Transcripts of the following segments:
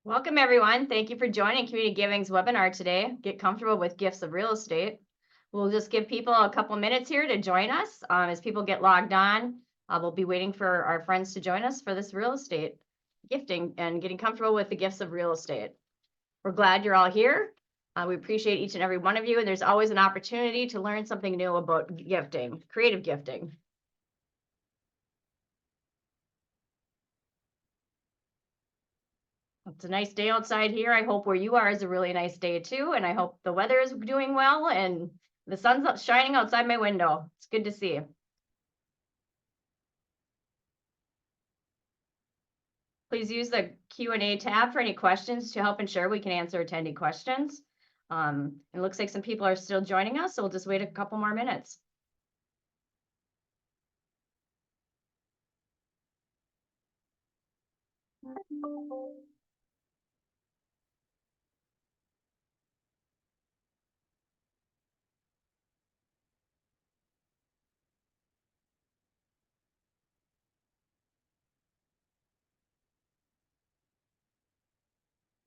Welcome, everyone. Thank you for joining Community Giving's webinar today, Get Comfortable with Gifts of Real Estate. We'll just give people a couple minutes here to join us. As people get logged on, we'll be waiting for our friends to join us for this real estate gifting and getting comfortable with the gifts of real estate. We're glad you're all here. We appreciate each and every one of you, and there's always an opportunity to learn something new about gifting, creative gifting. It's a nice day outside here. I hope where you are is a really nice day too. And I hope the weather is doing well and the sun's shining outside my window. It's good to see. Please use the Q&A tab for any questions to help ensure we can answer attendee questions. It looks like some people are still joining us, so we'll just wait a couple more minutes.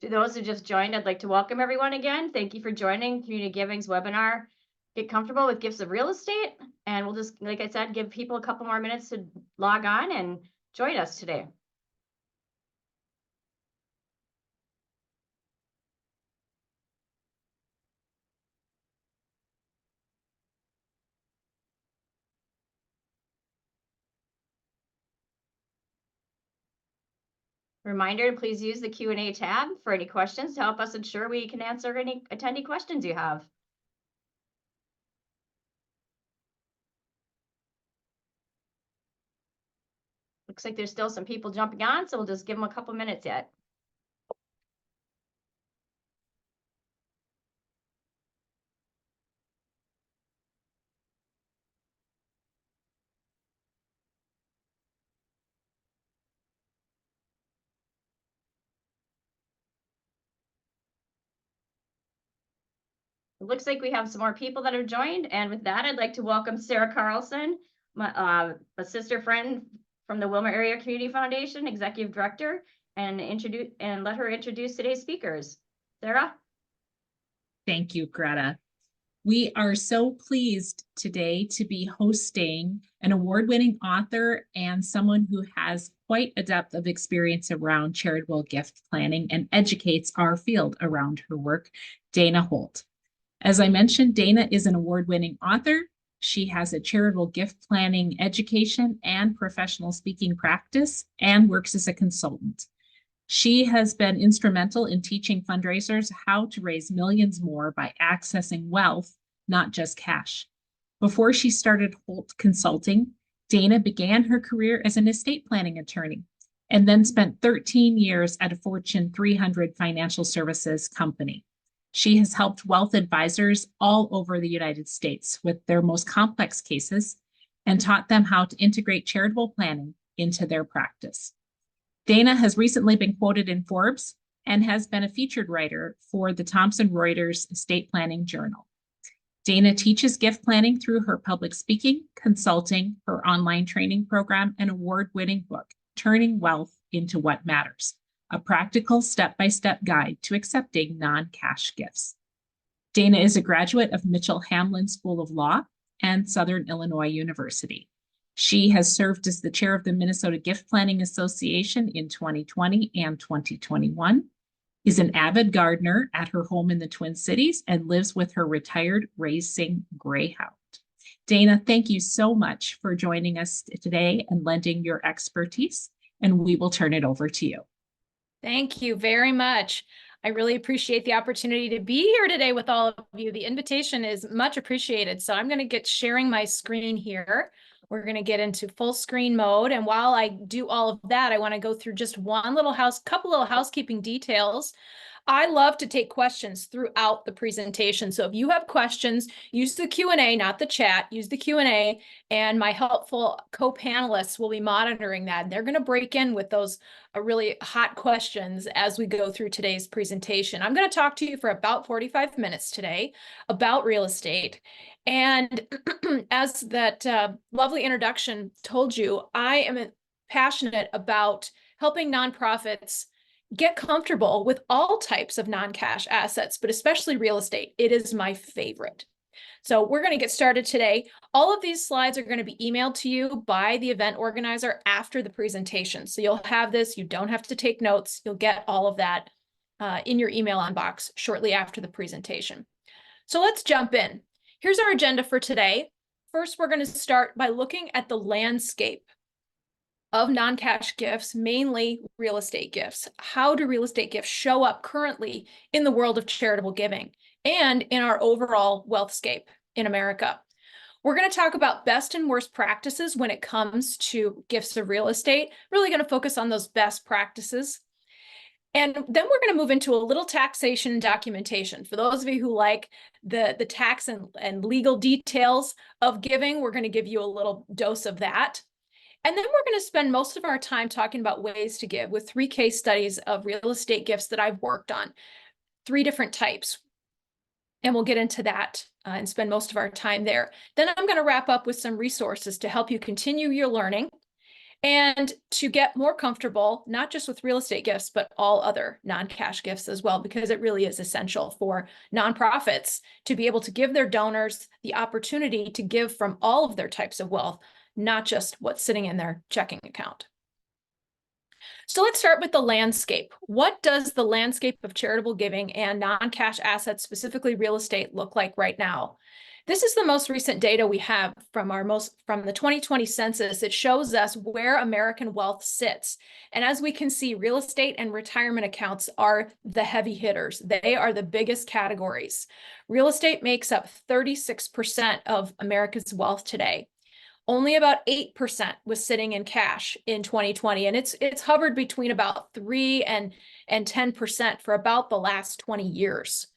To those who just joined, I'd like to welcome everyone again. Thank you for joining Community Giving's webinar, Get Comfortable with Gifts of Real Estate. And we'll just, like I said, give people a couple more minutes to log on and join us today. Reminder to please use the Q&A tab for any questions to help us ensure we can answer any attendee questions you have. Looks like there's still some people jumping on, so we'll just give them a couple minutes yet. It looks like we have some more people that have joined. And with that, I'd like to welcome Sarah Carlson, a sister friend from the Willmar Area Community Foundation, Executive Director, and let her introduce today's speakers. Sarah? Thank you, Greta. We are so pleased today to be hosting an award-winning author and someone who has quite a depth of experience around charitable gift planning and educates our field around her work, Dana Holt. As I mentioned, Dana is an award-winning author. She has a charitable gift planning education and professional speaking practice and works as a consultant. She has been instrumental in teaching fundraisers how to raise millions more by accessing wealth, not just cash. Before she started Holt Consulting, Dana began her career as an estate planning attorney and then spent 13 years at a Fortune 300 financial services company. She has helped wealth advisors all over the United States with their most complex cases and taught them how to integrate charitable planning into their practice. Dana has recently been quoted in Forbes and has been a featured writer for the Thomson Reuters Estate Planning Journal. Dana teaches gift planning through her public speaking, consulting, her online training program, and award-winning book, Turning Wealth into What Matters, a practical step-by-step guide to accepting non-cash gifts. Dana is a graduate of Mitchell Hamlin School of Law and Southern Illinois University. She has served as the chair of the Minnesota Gift Planning Association in 2020 and 2021, is an avid gardener at her home in the Twin Cities, and lives with her retired racing greyhound. Dana, thank you so much for joining us today and lending your expertise, and we will turn it over to you. Thank you very much. I really appreciate the opportunity to be here today with all of you. The invitation is much appreciated. So I'm going to get sharing my screen here. We're going to get into full screen mode. And while I do all of that, I want to go through just couple little housekeeping details. I love to take questions throughout the presentation. So if you have questions, use the Q&A, not the chat, use the Q&A, and my helpful co-panelists will be monitoring that. And they're going to break in with those really hot questions as we go through today's presentation. I'm going to talk to you for about 45 minutes today about real estate. And as that lovely introduction told you, I am passionate about helping nonprofits get comfortable with all types of non-cash assets, but especially real estate. It is my favorite. So we're going to get started today. All of these slides are going to be emailed to you by the event organizer after the presentation. So you'll have this, you don't have to take notes. You'll get all of that in your email inbox shortly after the presentation. So let's jump in. Here's our agenda for today. First, we're going to start by looking at the landscape of non-cash gifts, mainly real estate gifts. How do real estate gifts show up currently in the world of charitable giving and in our overall wealthscape in America? We're going to talk about best and worst practices when it comes to gifts of real estate, really going to focus on those best practices. And then we're going to move into a little taxation and documentation. For those of you who like the tax and legal details of giving, we're going to give you a little dose of that. And then we're going to spend most of our time talking about ways to give with 3 case studies of real estate gifts that I've worked on, 3 different types. And we'll get into that and spend most of our time there. Then I'm going to wrap up with some resources to help you continue your learning and to get more comfortable, not just with real estate gifts, but all other non-cash gifts as well, because it really is essential for nonprofits to be able to give their donors the opportunity to give from all of their types of wealth, not just what's sitting in their checking account. So let's start with the landscape. What does the landscape of charitable giving and non-cash assets, specifically real estate, look like right now? This is the most recent data we have from the 2020 census. It shows us where American wealth sits. And as we can see, real estate and retirement accounts are the heavy hitters. They are the biggest categories. Real estate makes up 36% of America's wealth today. Only about 8% was sitting in cash in 2020, and it's hovered between about 3 and 10% for about the last 20 years.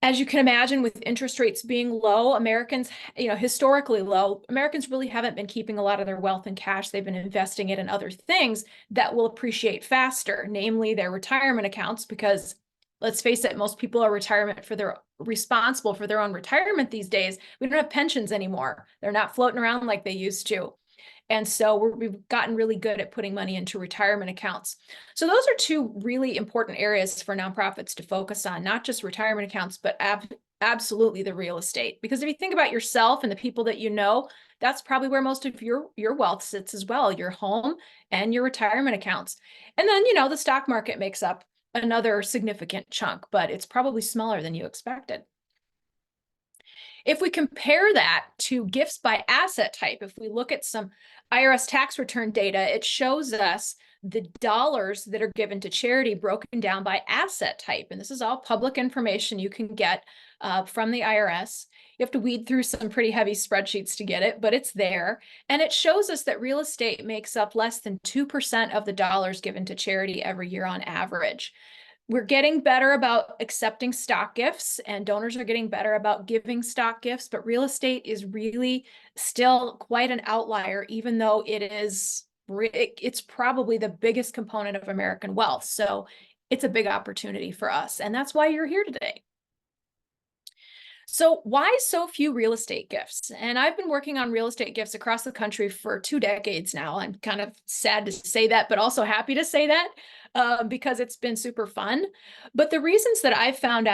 As you can imagine, with interest rates being low, Americans, historically low, Americans really haven't been keeping a lot of their wealth in cash. They've been investing it in other things that will appreciate faster, namely their retirement accounts, because let's face it, most people are responsible for their own retirement these days. We don't have pensions anymore. They're not floating around like they used to. And so we've gotten really good at putting money into retirement accounts. So those are 2 really important areas for nonprofits to focus on, not just retirement accounts, but absolutely the real estate. Because if you think about yourself and the people that you know, that's probably where most of your wealth sits as well, your home and your retirement accounts. And then, the stock market makes up another significant chunk, but it's probably smaller than you expected. If we compare that to gifts by asset type, if we look at some IRS tax return data, it shows us the dollars that are given to charity broken down by asset type. And this is all public information you can get from the IRS. You have to weed through some pretty heavy spreadsheets to get it, but it's there. And it shows us that real estate makes up less than 2% of the dollars given to charity every year on average. We're getting better about accepting stock gifts, and donors are getting better about giving stock gifts, but real estate is really still quite an outlier, even though it's probably the biggest component of American wealth. So it's a big opportunity for us, and that's why you're here today. So why so few real estate gifts? And I've been working on real estate gifts across the country for 2 decades now. I'm kind of sad to say that, but also happy to say that because it's been super fun. But the reasons that I found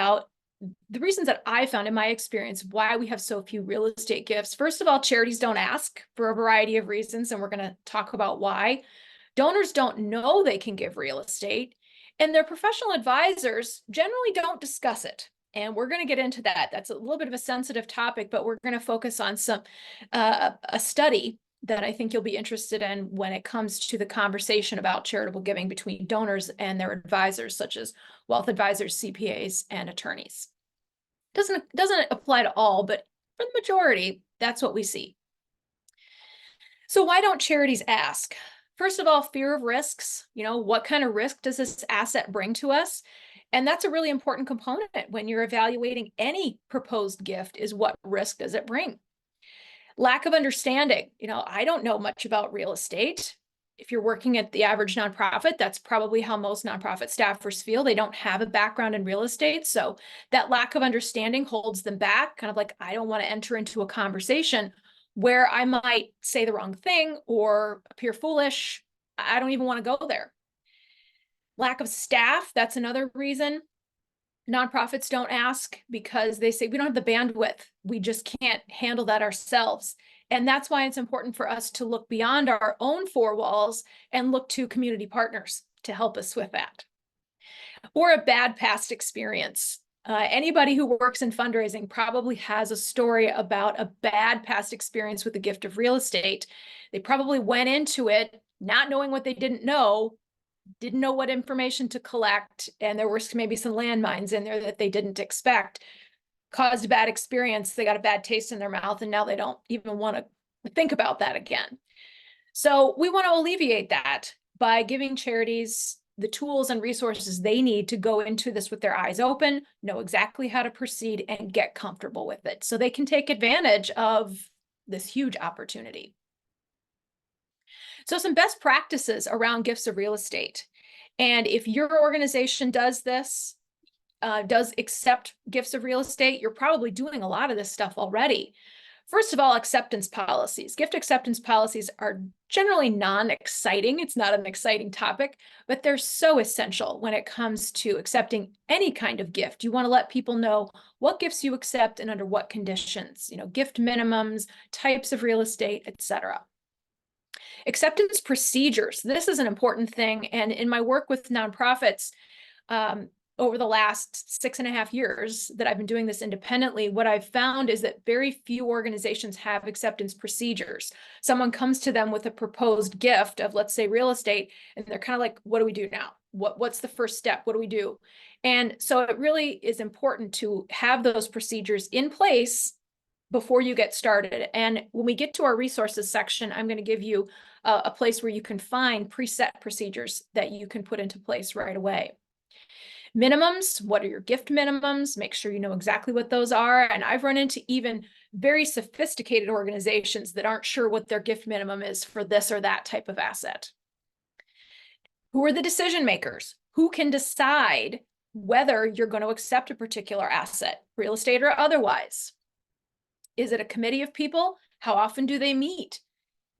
in my experience why we have so few real estate gifts, first of all, charities don't ask for a variety of reasons, and we're going to talk about why. Donors don't know they can give real estate, and their professional advisors generally don't discuss it. And we're going to get into that. That's a little bit of a sensitive topic, but we're going to focus on a study that I think you'll be interested in when it comes to the conversation about charitable giving between donors and their advisors, such as wealth advisors, CPAs, and attorneys. Doesn't apply to all, but for the majority, that's what we see. So why don't charities ask? First of all, fear of risks. What kind of risk does this asset bring to us? And that's a really important component when you're evaluating any proposed gift, is what risk does it bring? Lack of understanding. I don't know much about real estate. If you're working at the average nonprofit, that's probably how most nonprofit staffers feel. They don't have a background in real estate. So that lack of understanding holds them back, kind of like, I don't want to enter into a conversation where I might say the wrong thing or appear foolish. I don't even want to go there. Lack of staff, that's another reason. Nonprofits don't ask because they say we don't have the bandwidth. We just can't handle that ourselves. And that's why it's important for us to look beyond our own four walls and look to community partners to help us with that. Or a bad past experience. Anybody who works in fundraising probably has a story about a bad past experience with the gift of real estate. They probably went into it not knowing what they didn't know what information to collect, and there were maybe some landmines in there that they didn't expect, caused a bad experience. They got a bad taste in their mouth, and now they don't even want to think about that again. So we want to alleviate that by giving charities the tools and resources they need to go into this with their eyes open, know exactly how to proceed, and get comfortable with it so they can take advantage of this huge opportunity. So some best practices around gifts of real estate. And if your organization does this, does accept gifts of real estate, you're probably doing a lot of this stuff already. First of all, acceptance policies. Gift acceptance policies are generally non-exciting. It's not an exciting topic, but they're so essential when it comes to accepting any kind of gift. You want to let people know what gifts you accept and under what conditions, gift minimums, types of real estate, etc. Acceptance procedures. This is an important thing. And in my work with nonprofits, over the last 6.5 years that I've been doing this independently, what I've found is that very few organizations have acceptance procedures. Someone comes to them with a proposed gift of, let's say, real estate, and they're kind of like, what do we do now? What's the first step? What do we do? And so it really is important to have those procedures in place before you get started. And when we get to our resources section, I'm going to give you a place where you can find preset procedures that you can put into place right away. Minimums, what are your gift minimums? Make sure you know exactly what those are. And I've run into even very sophisticated organizations that aren't sure what their gift minimum is for this or that type of asset. Who are the decision makers? Who can decide whether you're going to accept a particular asset, real estate or otherwise? Is it a committee of people? How often do they meet?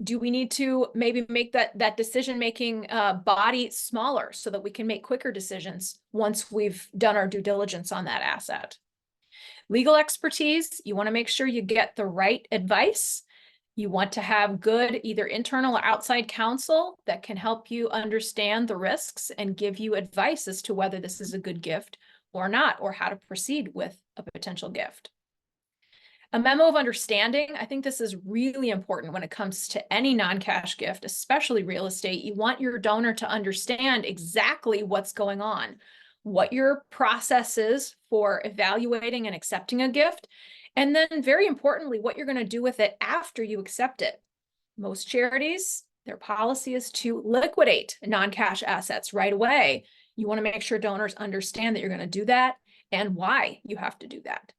Do we need to maybe make that decision-making body smaller so that we can make quicker decisions once we've done our due diligence on that asset? Legal expertise, you want to make sure you get the right advice. You want to have good either internal or outside counsel that can help you understand the risks and give you advice as to whether this is a good gift or not, or how to proceed with a potential gift. A memo of understanding, I think this is really important when it comes to any non-cash gift, especially real estate. You want your donor to understand exactly what's going on, what your process is for evaluating and accepting a gift, and then very importantly, what you're going to do with it after you accept it. Most charities, their policy is to liquidate non-cash assets right away. You want to make sure donors understand that you're going to do that and why you have to do that.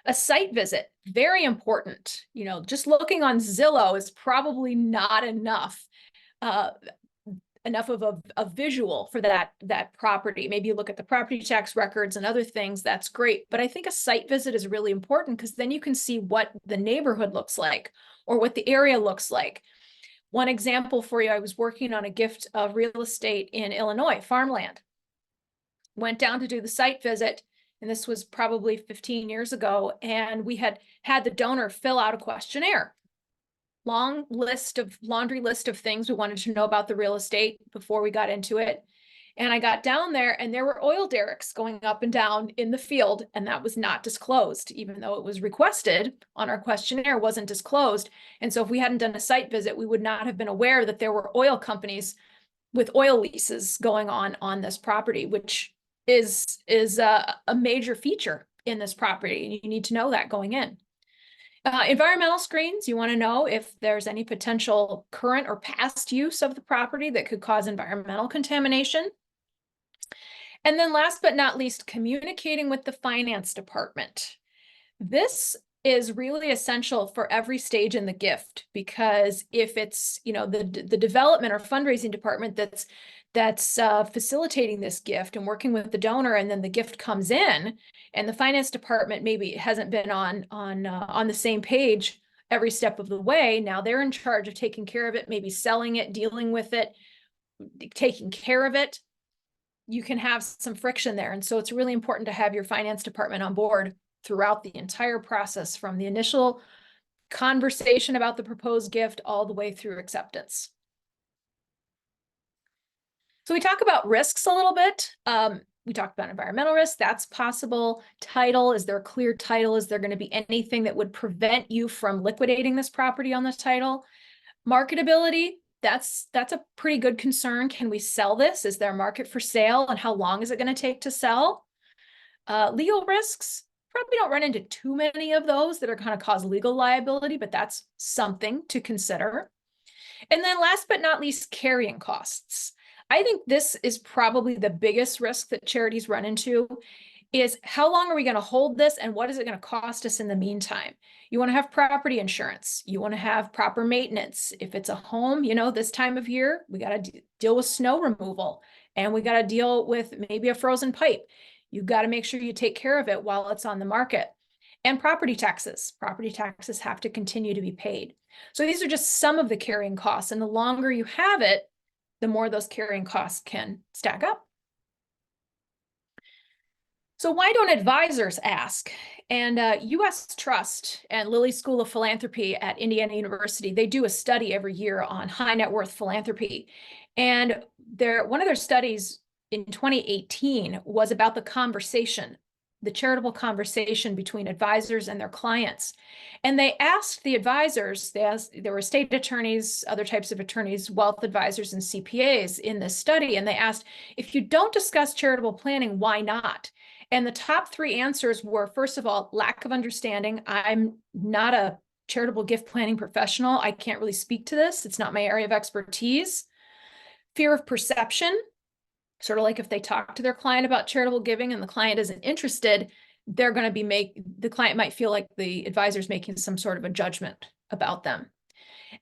A site visit, very important. Just looking on Zillow is probably not enough of a visual for that property. Maybe you look at the property tax records and other things, that's great. But I think a site visit is really important because then you can see what the neighborhood looks like or what the area looks like. One example for you, I was working on a gift of real estate in Illinois, farmland. Went down to do the site visit. And this was probably 15 years ago, and we had the donor fill out a questionnaire. Laundry list of things we wanted to know about the real estate before we got into it. And I got down there and there were oil derricks going up and down in the field, and that was not disclosed, even though it was requested on our questionnaire, wasn't disclosed. And so if we hadn't done a site visit, we would not have been aware that there were oil companies with oil leases going on this property, which is a major feature in this property, and you need to know that going in. Environmental screens, you want to know if there's any potential current or past use of the property that could cause environmental contamination. And then last but not least, communicating with the finance department. This is really essential for every stage in the gift, because if it's the development or fundraising department that's facilitating this gift and working with the donor, and then the gift comes in and the finance department maybe hasn't been on the same page every step of the way. Now they're in charge of taking care of it, maybe selling it, dealing with it. taking care of it, you can have some friction there. And so it's really important to have your finance department on board throughout the entire process, from the initial conversation about the proposed gift all the way through acceptance. So we talk about risks a little bit. We talked about environmental risk. That's possible. Title, is there a clear title? Is there going to be anything that would prevent you from liquidating this property on the title? Marketability, that's a pretty good concern. Can we sell this? Is there a market for sale, and how long is it going to take to sell? Legal risks, probably don't run into too many of those that are going to cause legal liability, but that's something to consider. And then last but not least, carrying costs. I think this is probably the biggest risk that charities run into, is how long are we going to hold this, and what is it going to cost us in the meantime? You want to have property insurance. You want to have proper maintenance. If it's a home, you know, this time of year, we got to deal with snow removal, and we got to deal with maybe a frozen pipe. You've got to make sure you take care of it while it's on the market. And property taxes. Property taxes have to continue to be paid. So these are just some of the carrying costs, and the longer you have it, the more those carrying costs can stack up. So why don't advisors ask? And U.S. Trust and Lilly School of Philanthropy at Indiana University, they do a study every year on high net worth philanthropy. And one of their studies in 2018 was about the conversation, the charitable conversation between advisors and their clients. And they asked the advisors, there were state attorneys, other types of attorneys, wealth advisors, and CPAs in this study. And they asked, if you don't discuss charitable planning, why not? And the top three answers were, first of all, lack of understanding. I'm not a charitable gift planning professional. I can't really speak to this. It's not my area of expertise. Fear of perception. Sort of like if they talk to their client about charitable giving and the client isn't interested, they're going to be the client might feel like the advisor's making some sort of a judgment about them.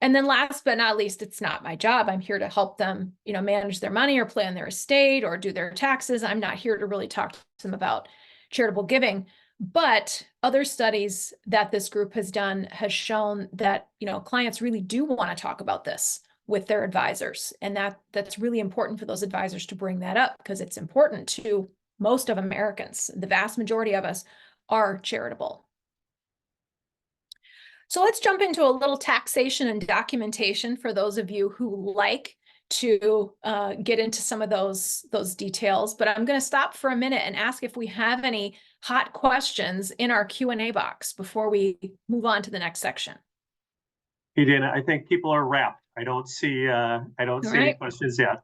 And then last but not least, it's not my job. I'm here to help them, you know, manage their money or plan their estate or do their taxes. I'm not here to really talk to them about charitable giving. But other studies that this group has done has shown that, you know, clients really do want to talk about this with their advisors. And that's really important for those advisors to bring that up, because it's important to most of Americans. The vast majority of us are charitable. So let's jump into a little taxation and documentation for those of you who like to get into some of those details. But I'm going to stop for a minute and ask if we have any hot questions in our Q&A box before we move on to the next section. Hey, Dana, I think people are wrapped. I don't see any questions yet.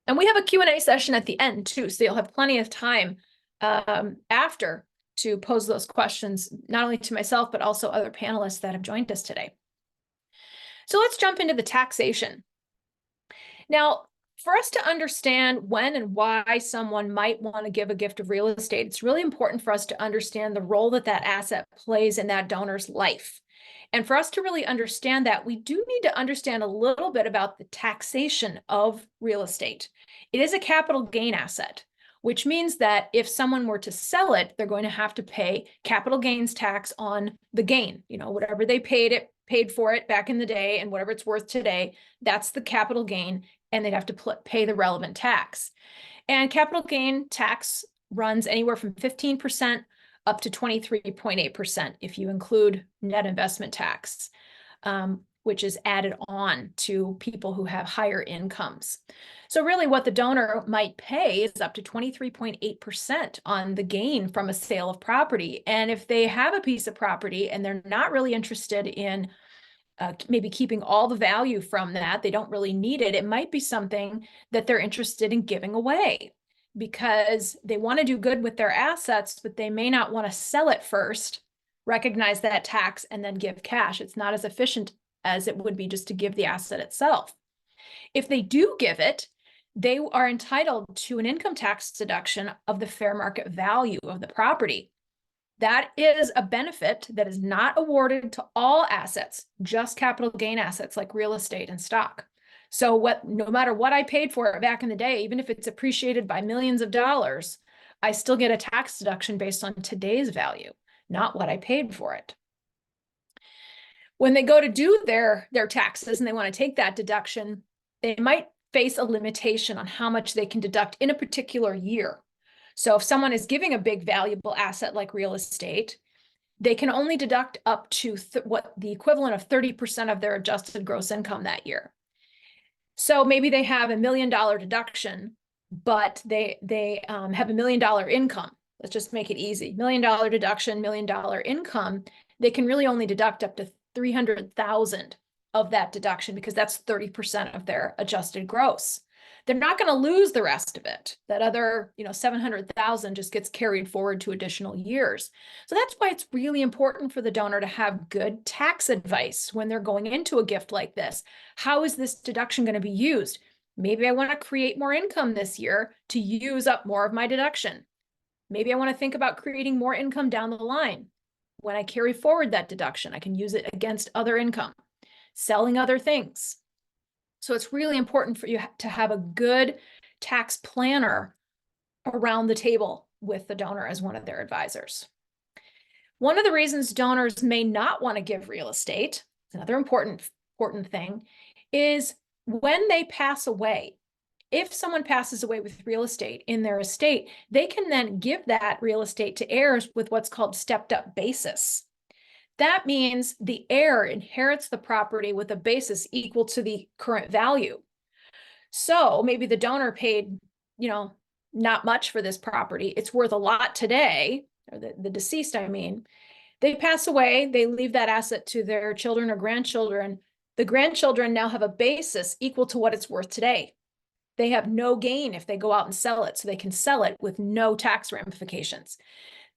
And we have a Q&A session at the end too, so you'll have plenty of time after to pose those questions, not only to myself, but also other panelists that have joined us today. So let's jump into the taxation. Now, for us to understand when and why someone might want to give a gift of real estate, it's really important for us to understand the role that that asset plays in that donor's life. And for us to really understand that, we do need to understand a little bit about the taxation of real estate. It is a capital gain asset, which means that if someone were to sell it, they're going to have to pay capital gains tax on the gain. You know, whatever they paid for it back in the day and whatever it's worth today, that's the capital gain, and they'd have to pay the relevant tax. And capital gain tax runs anywhere from 15% up to 23.8% if you include net investment tax, which is added on to people who have higher incomes. So really what the donor might pay is up to 23.8% on the gain from a sale of property. And if they have a piece of property and they're not really interested in maybe keeping all the value from that, they don't really need it, it might be something that they're interested in giving away, because they want to do good with their assets, but they may not want to sell it first, recognize that tax, and then give cash. It's not as efficient as it would be just to give the asset itself. If they do give it, they are entitled to an income tax deduction of the fair market value of the property. That is a benefit that is not awarded to all assets, just capital gain assets like real estate and stock. So no matter what I paid for it back in the day, even if it's appreciated by millions of dollars, I still get a tax deduction based on today's value, not what I paid for it. When they go to do their taxes and they want to take that deduction, they might face a limitation on how much they can deduct in a particular year. So if someone is giving a big valuable asset like real estate, they can only deduct up to what the equivalent of 30% of their adjusted gross income that year. So maybe they have $1 million deduction, but they have $1 million income. Let's just make it easy. $1 million deduction, $1 million income. They can really only deduct up to 300,000 of that deduction because that's 30% of their adjusted gross. They're not going to lose the rest of it. That other, 700,000 just gets carried forward to additional years. So that's why it's really important for the donor to have good tax advice when they're going into a gift like this. How is this deduction going to be used? Maybe I want to create more income this year to use up more of my deduction. Maybe I want to think about creating more income down the line. When I carry forward that deduction, I can use it against other income, selling other things. So it's really important for you to have a good tax planner around the table with the donor as one of their advisors. One of the reasons donors may not want to give real estate, another important thing, is when they pass away. If someone passes away with real estate in their estate, they can then give that real estate to heirs with what's called stepped up basis. That means the heir inherits the property with a basis equal to the current value. So maybe the donor paid, not much for this property. It's worth a lot today, or the deceased, I mean. They pass away, they leave that asset to their children or grandchildren. The grandchildren now have a basis equal to what it's worth today. They have no gain if they go out and sell it, so they can sell it with no tax ramifications.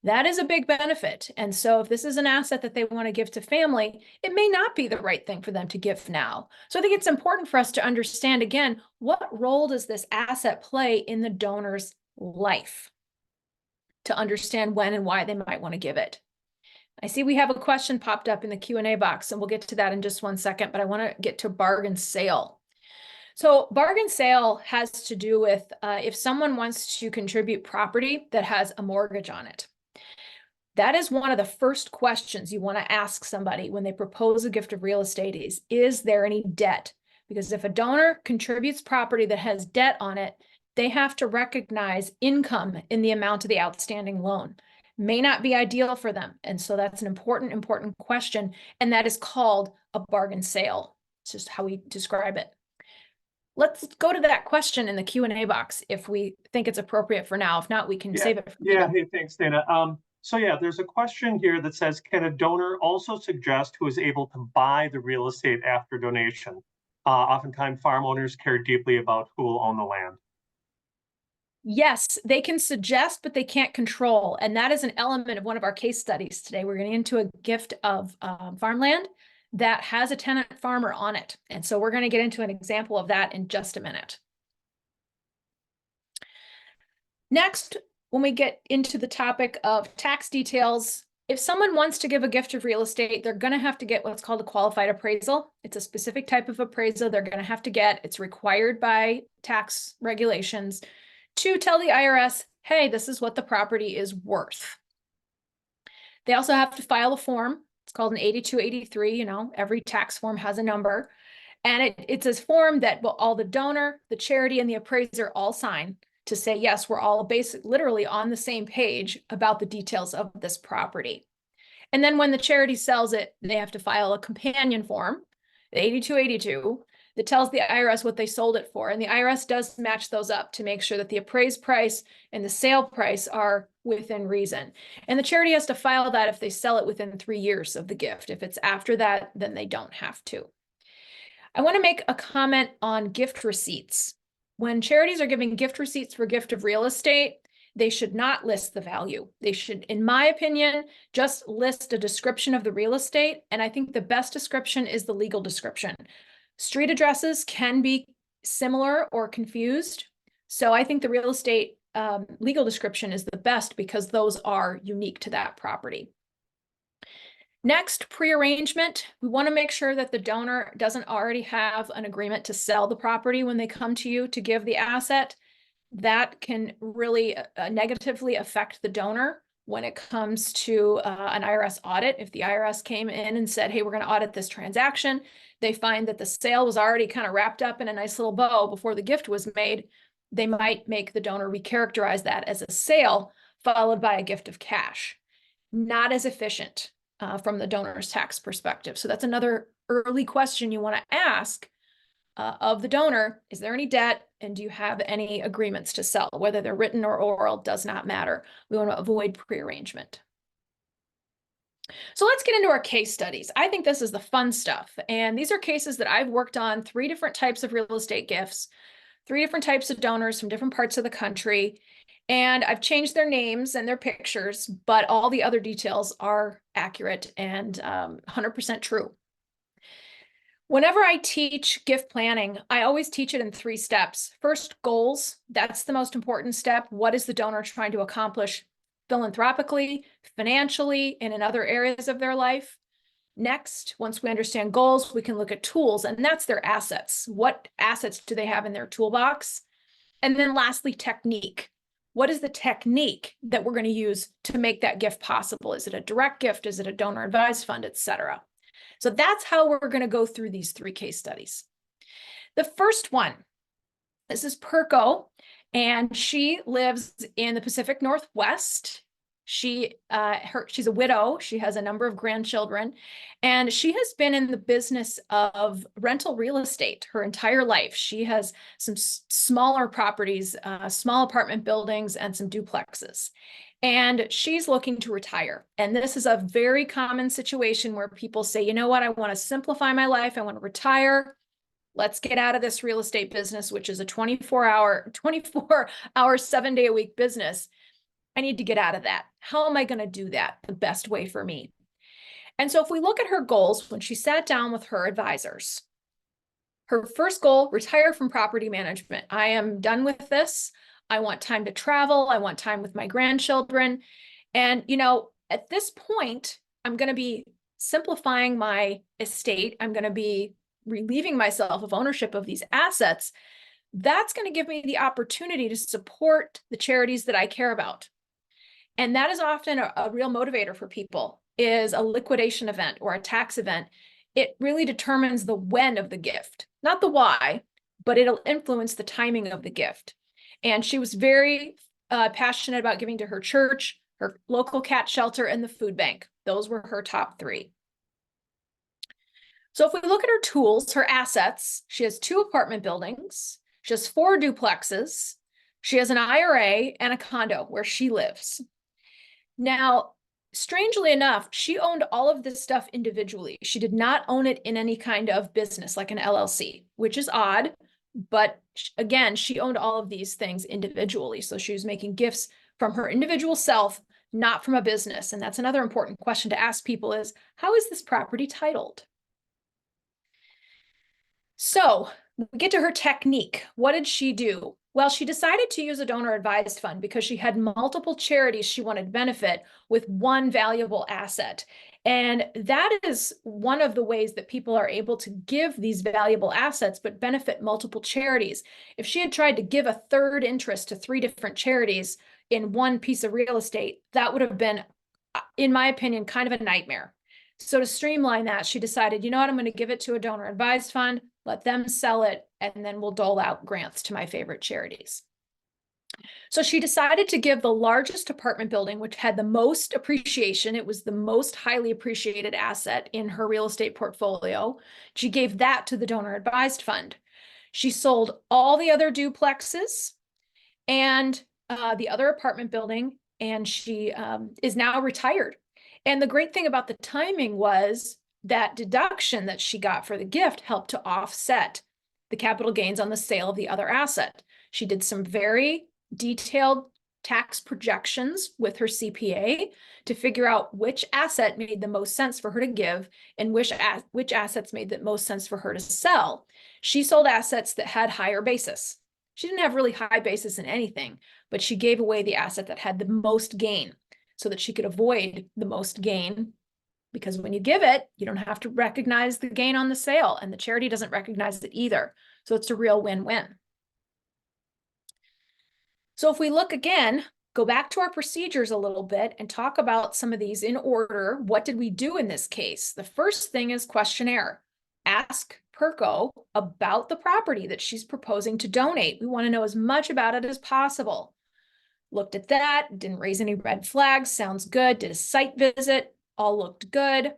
That is a big benefit. And so if this is an asset that they want to give to family, it may not be the right thing for them to give now. So I think it's important for us to understand, again, what role does this asset play in the donor's life to understand when and why they might want to give it. I see we have a question popped up in the Q&A box, and we'll get to that in just one second, but I want to get to bargain sale. So bargain sale has to do with if someone wants to contribute property that has a mortgage on it. That is one of the first questions you want to ask somebody when they propose a gift of real estate is there any debt? Because if a donor contributes property that has debt on it, they have to recognize income in the amount of the outstanding loan. May not be ideal for them. And so that's an important question. And that is called a bargain sale. It's just how we describe it. Let's go to that question in the Q&A box if we think it's appropriate for now. If not, we can save it for later. Hey, thanks, Dana. So there's a question here that says, can a donor also suggest who is able to buy the real estate after donation? Oftentimes farm owners care deeply about who will own the land. Yes, they can suggest, but they can't control. And that is an element of one of our case studies today. We're getting into a gift of farmland that has a tenant farmer on it. And so we're going to get into an example of that in just a minute. Next, when we get into the topic of tax details, if someone wants to give a gift of real estate, they're going to have to get what's called a qualified appraisal. It's a specific type of appraisal they're going to have to get. It's required by tax regulations to tell the IRS, hey, this is what the property is worth. They also have to file a form. It's called an 8283. Every tax form has a number. And it's a form that all the donor, the charity, and the appraiser all sign to say, yes, we're all literally on the same page about the details of this property. And then when the charity sells it, they have to file a companion form, the 8282, that tells the IRS what they sold it for. And the IRS does match those up to make sure that the appraised price and the sale price are within reason. And the charity has to file that if they sell it within 3 years of the gift. If it's after that, then they don't have to. I want to make a comment on gift receipts. When charities are giving gift receipts for gift of real estate, they should not list the value. They should, in my opinion, just list a description of the real estate. And I think the best description is the legal description. Street addresses can be similar or confused. So I think the real estate legal description is the best because those are unique to that property. Next, pre-arrangement. We want to make sure that the donor doesn't already have an agreement to sell the property when they come to you to give the asset. That can really negatively affect the donor when it comes to an IRS audit. If the IRS came in and said, hey, we're going to audit this transaction, they find that the sale was already kind of wrapped up in a nice little bow before the gift was made, they might make the donor recharacterize that as a sale followed by a gift of cash. Not as efficient from the donor's tax perspective. So that's another early question you want to ask of the donor. Is there any debt, and do you have any agreements to sell? Whether they're written or oral does not matter. We want to avoid prearrangement. So let's get into our case studies. I think this is the fun stuff. And these are cases that I've worked on, 3 different types of real estate gifts, 3 different types of donors from different parts of the country. And I've changed their names and their pictures, but all the other details are accurate and 100% true. Whenever I teach gift planning, I always teach it in 3 steps. First, goals. That's the most important step. What is the donor trying to accomplish philanthropically, financially, and in other areas of their life? Next, once we understand goals, we can look at tools, and that's their assets. What assets do they have in their toolbox? And then lastly, technique. What is the technique that we're going to use to make that gift possible? Is it a direct gift? Is it a donor advised fund, etc.? So that's how we're going to go through these 3 case studies. The first one, this is Perko, and she lives in the Pacific Northwest. She's a widow. She has a number of grandchildren, and she has been in the business of rental real estate her entire life. She has some smaller properties, small apartment buildings, and some duplexes. And she's looking to retire. And this is a very common situation where people say, you know what, I want to simplify my life. I want to retire. Let's get out of this real estate business, which is a 24-hour, 7-day-a-week business. I need to get out of that. How am I going to do that the best way for me? And so if we look at her goals, when she sat down with her advisors, her first goal, retire from property management. I am done with this. I want time to travel. I want time with my grandchildren. And, you know, at this point, I'm going to be simplifying my estate. I'm going to be relieving myself of ownership of these assets. That's going to give me the opportunity to support the charities that I care about. And that is often a real motivator for people, is a liquidation event or a tax event. It really determines the when of the gift, not the why, but it'll influence the timing of the gift. And she was very passionate about giving to her church, her local cat shelter, and the food bank. Those were her top 3. So if we look at her tools, her assets, she has 2 apartment buildings. She has 4 duplexes. She has an IRA and a condo where she lives. Now, strangely enough, she owned all of this stuff individually. She did not own it in any kind of business like an LLC, which is odd. But again, she owned all of these things individually. So she was making gifts from her individual self, not from a business. And that's another important question to ask people is, how is this property titled? So we get to her technique. What did she do? Well, she decided to use a donor advised fund because she had multiple charities she wanted to benefit with one valuable asset. And that is one of the ways that people are able to give these valuable assets, but benefit multiple charities. If she had tried to give a third interest to 3 different charities in one piece of real estate, that would have been, in my opinion, kind of a nightmare. So to streamline that, she decided, you know what, I'm going to give it to a donor advised fund, let them sell it, and then we'll dole out grants to my favorite charities. So she decided to give the largest apartment building, which had the most appreciation. It was the most highly appreciated asset in her real estate portfolio. She gave that to the donor advised fund. She sold all the other duplexes and the other apartment building, and she is now retired. And the great thing about the timing was that deduction that she got for the gift helped to offset the capital gains on the sale of the other asset. She did some very detailed tax projections with her CPA to figure out which asset made the most sense for her to give and which assets made the most sense for her to sell. She sold assets that had higher basis. She didn't have really high basis in anything, but she gave away the asset that had the most gain so that she could avoid the most gain, because when you give it, you don't have to recognize the gain on the sale, and the charity doesn't recognize it either. So it's a real win-win. So if we look again, go back to our procedures a little bit and talk about some of these in order. What did we do in this case? The first thing is questionnaire. Ask Perko about the property that she's proposing to donate. We want to know as much about it as possible. Looked at that, didn't raise any red flags, sounds good. Did a site visit, all looked good.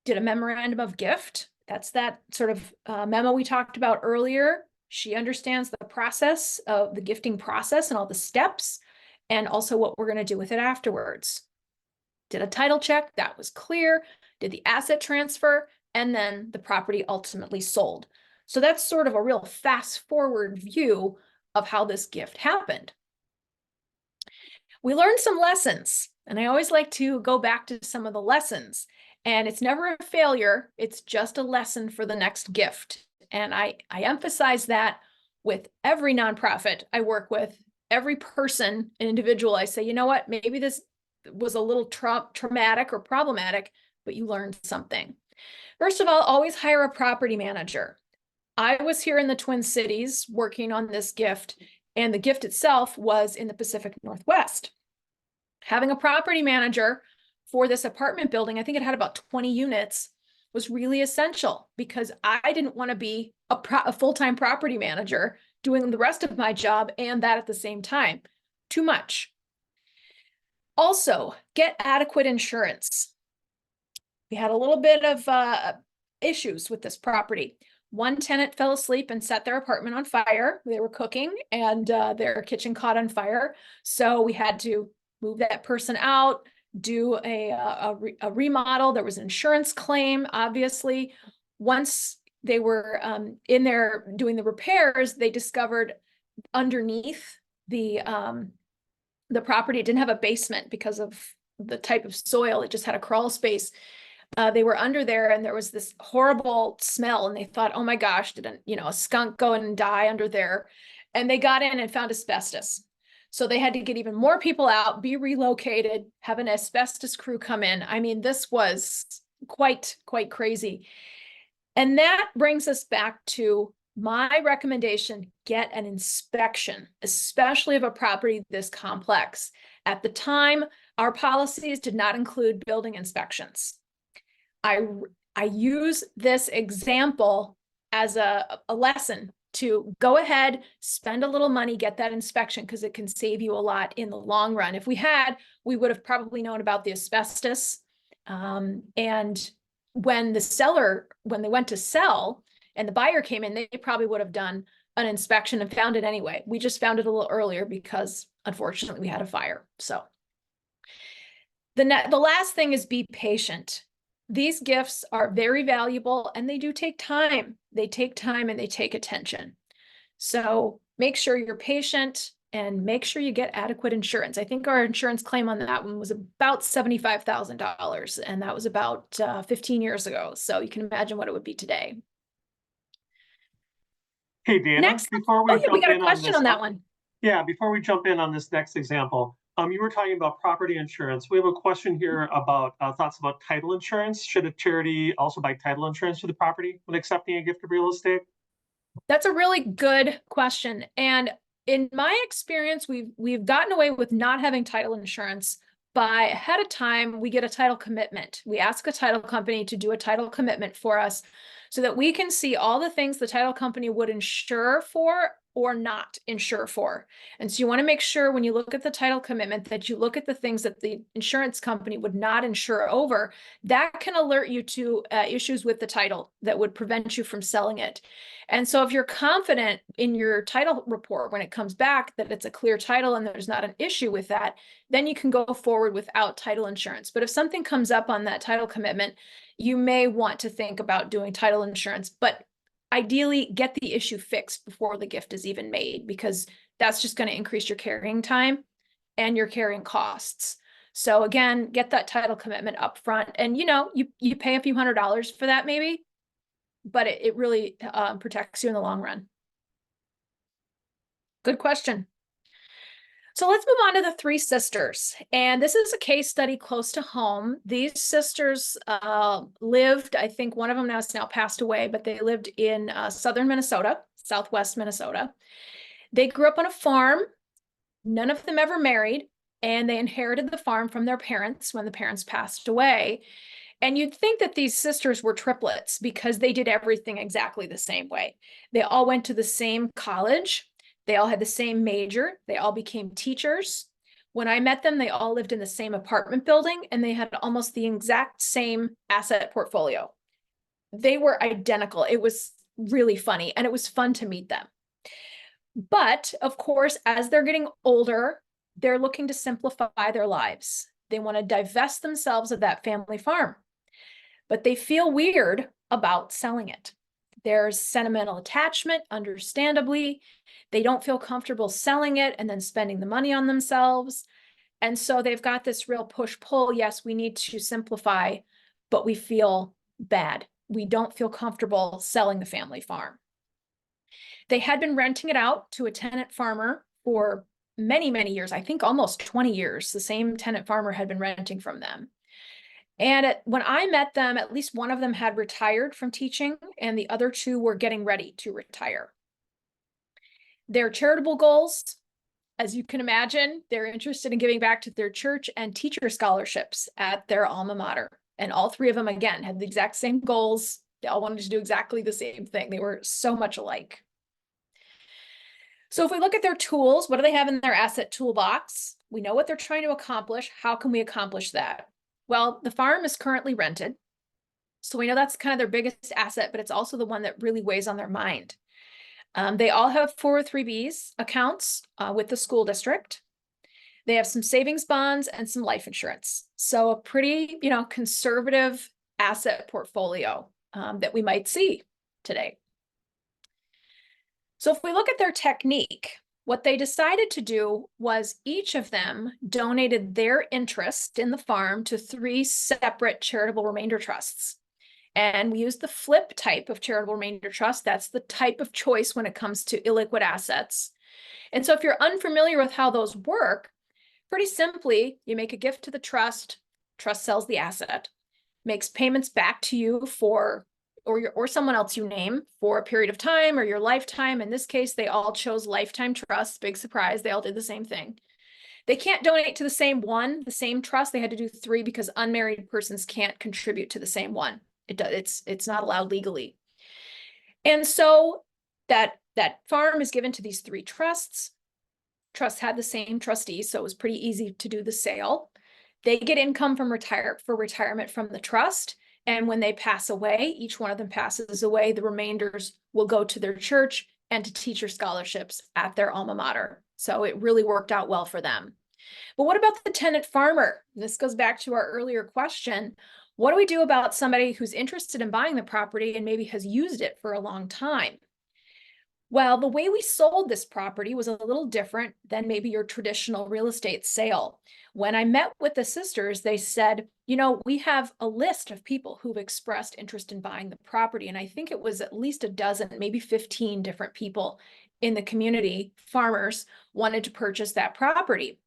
Did a memorandum of gift. That's that sort of memo we talked about earlier. She understands the process of the gifting process and all the steps, and also what we're going to do with it afterwards. Did a title check, that was clear. Did the asset transfer, and then the property ultimately sold. So that's sort of a real fast forward view of how this gift happened. We learned some lessons, and I always like to go back to some of the lessons. And it's never a failure, it's just a lesson for the next gift. And I emphasize that with every nonprofit I work with, every person, an individual, I say, you know what, maybe this was a little traumatic or problematic, but you learned something. First of all, always hire a property manager. I was here in the Twin Cities working on this gift, and the gift itself was in the Pacific Northwest. Having a property manager for this apartment building, I think it had about 20 units, was really essential because I didn't want to be a full-time property manager doing the rest of my job and that at the same time. Too much. Also, get adequate insurance. We had a little bit of issues with this property. One tenant fell asleep and set their apartment on fire. They were cooking and their kitchen caught on fire. So we had to move that person out, do a remodel. There was an insurance claim, obviously. Once they were in there doing the repairs, they discovered underneath the property, it didn't have a basement because of the type of soil. It just had a crawl space. They were under there and there was this horrible smell and they thought, oh my gosh, did a skunk go and die under there? And they got in and found asbestos. So they had to get even more people out, be relocated, have an asbestos crew come in. I mean, this was quite crazy. And that brings us back to my recommendation, get an inspection, especially of a property this complex. At the time, our policies did not include building inspections. I use this example as a lesson to go ahead, spend a little money, get that inspection because it can save you a lot in the long run. If we had, we would have probably known about the asbestos. And when they went to sell and the buyer came in, they probably would have done an inspection and found it anyway. We just found it a little earlier because unfortunately we had a fire. So the last thing is be patient. These gifts are very valuable and they do take time. They take time and they take attention. So make sure you're patient and make sure you get adequate insurance. I think our insurance claim on that one was about $75,000 and that was about 15 years ago. So you can imagine what it would be today. Hey, Dana, Next, before we we got a jump in question on that one. Yeah, before we jump in on this next example, you were talking about property insurance. We have a question here about thoughts about title insurance. Should a charity also buy title insurance for the property when accepting a gift of real estate? That's a really good question. And in my experience, we've gotten away with not having title insurance by ahead of time, we get a title commitment. We ask a title company to do a title commitment for us so that we can see all the things the title company would insure for or not insure for. And so you want to make sure when you look at the title commitment that you look at the things that the insurance company would not insure over. That can alert you to issues with the title that would prevent you from selling it. And so if you're confident in your title report when it comes back that it's a clear title and there's not an issue with that, then you can go forward without title insurance. But if something comes up on that title commitment, you may want to think about doing title insurance, but ideally get the issue fixed before the gift is even made, because that's just going to increase your carrying time and your carrying costs. So again, get that title commitment up front, and you pay a few $100s for that maybe, but it really protects you in the long run. Good question. So let's move on to the three sisters. And this is a case study close to home. These sisters lived, I think one of them has now passed away, but they lived in southern Minnesota, southwest Minnesota. They grew up on a farm. None of them ever married, and they inherited the farm from their parents when the parents passed away. And you'd think that these sisters were triplets because they did everything exactly the same way. They all went to the same college. They all had the same major. They all became teachers. When I met them, they all lived in the same apartment building and they had almost the exact same asset portfolio. They were identical. It was really funny and it was fun to meet them. But of course, as they're getting older, they're looking to simplify their lives. They want to divest themselves of that family farm, but they feel weird about selling it. There's sentimental attachment, understandably. They don't feel comfortable selling it and then spending the money on themselves. And so they've got this real push-pull. Yes, we need to simplify, but we feel bad. We don't feel comfortable selling the family farm. They had been renting it out to a tenant farmer for many, many years. I think almost 20 years. The same tenant farmer had been renting from them. And when I met them, at least one of them had retired from teaching and the other two were getting ready to retire. Their charitable goals, as you can imagine, they're interested in giving back to their church and teacher scholarships at their alma mater. And all three of them, again, had the exact same goals. They all wanted to do exactly the same thing. They were so much alike. So if we look at their tools, what do they have in their asset toolbox? We know what they're trying to accomplish. How can we accomplish that? Well, the farm is currently rented. So we know that's kind of their biggest asset, but it's also the one that really weighs on their mind. They all have 403Bs accounts with the school district. They have some savings bonds and some life insurance. So a pretty, conservative asset portfolio that we might see today. So if we look at their technique, what they decided to do was each of them donated their interest in the farm to 3 separate charitable remainder trusts. And we use the flip type of charitable remainder trust. That's the type of choice when it comes to illiquid assets. And so if you're unfamiliar with how those work, pretty simply, you make a gift to the trust sells the asset, makes payments back to you or someone else you name for a period of time or your lifetime. In this case, they all chose lifetime trusts. Big surprise, they all did the same thing. They can't donate to the same trust. They had to do 3 because unmarried persons can't contribute to the same one. It's not allowed legally. And so that farm is given to these 3 trusts. Trusts had the same trustees, so it was pretty easy to do the sale. They get income from retirement from the trust. And when they pass away, each one of them passes away, the remainders will go to their church and to teacher scholarships at their alma mater. So it really worked out well for them. But what about the tenant farmer? This goes back to our earlier question. What do we do about somebody who's interested in buying the property and maybe has used it for a long time? Well, the way we sold this property was a little different than maybe your traditional real estate sale. When I met with the sisters, they said, we have a list of people who've expressed interest in buying the property. And I think it was at least a dozen, maybe 15 different people in the community, farmers, wanted to purchase that property.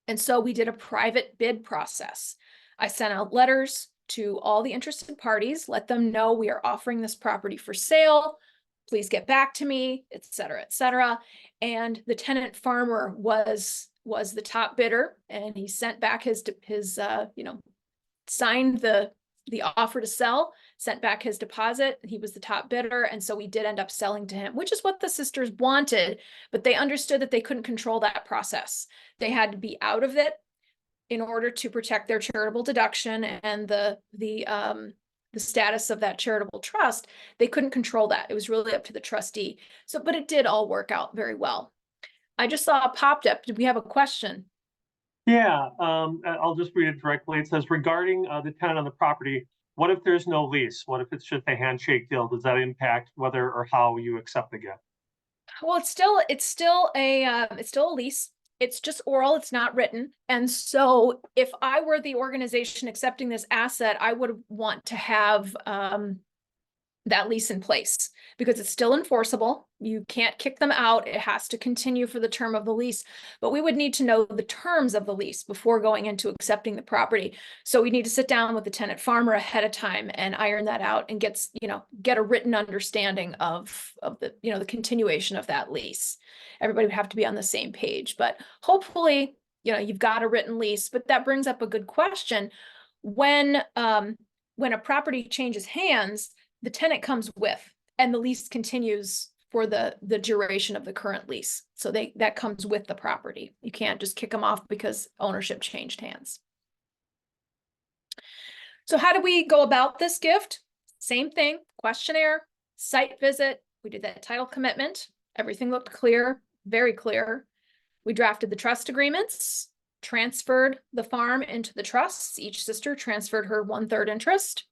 And so we did a private bid process. I sent out letters to all the interested parties, let them know we are offering this property for sale. Please get back to me, et cetera, et cetera. And the tenant farmer was the top bidder, and he sent back his signed the offer to sell, sent back his deposit. He was the top bidder, and so we did end up selling to him, which is what the sisters wanted, but they understood that they couldn't control that process. They had to be out of it in order to protect their charitable deduction and the status of that charitable trust. They couldn't control that. It was really up to the trustee. So, but it did all work out very well. I just saw it popped up. Did we have a question? Yeah, I'll just read it directly. It says, regarding the tenant on the property, what if there's no lease? What if it's just a handshake deal? Does that impact whether or how you accept the gift? Well, it's still a lease. It's just oral, it's not written. And so if I were the organization accepting this asset, I would want to have that lease in place because it's still enforceable. You can't kick them out. It has to continue for the term of the lease, but we would need to know the terms of the lease before going into accepting the property. So we need to sit down with the tenant farmer ahead of time and iron that out and get a written understanding of the, the continuation of that lease. Everybody would have to be on the same page, but hopefully, you've got a written lease. But that brings up a good question. When a property changes hands, the tenant comes with, and the lease continues for the duration of the current lease. So that comes with the property. You can't just kick them off because ownership changed hands. So how do we go about this gift? Same thing, questionnaire, site visit. We did that title commitment. Everything looked clear, very clear. We drafted the trust agreements, transferred the farm into the trusts. Each sister transferred her 1/3 interest.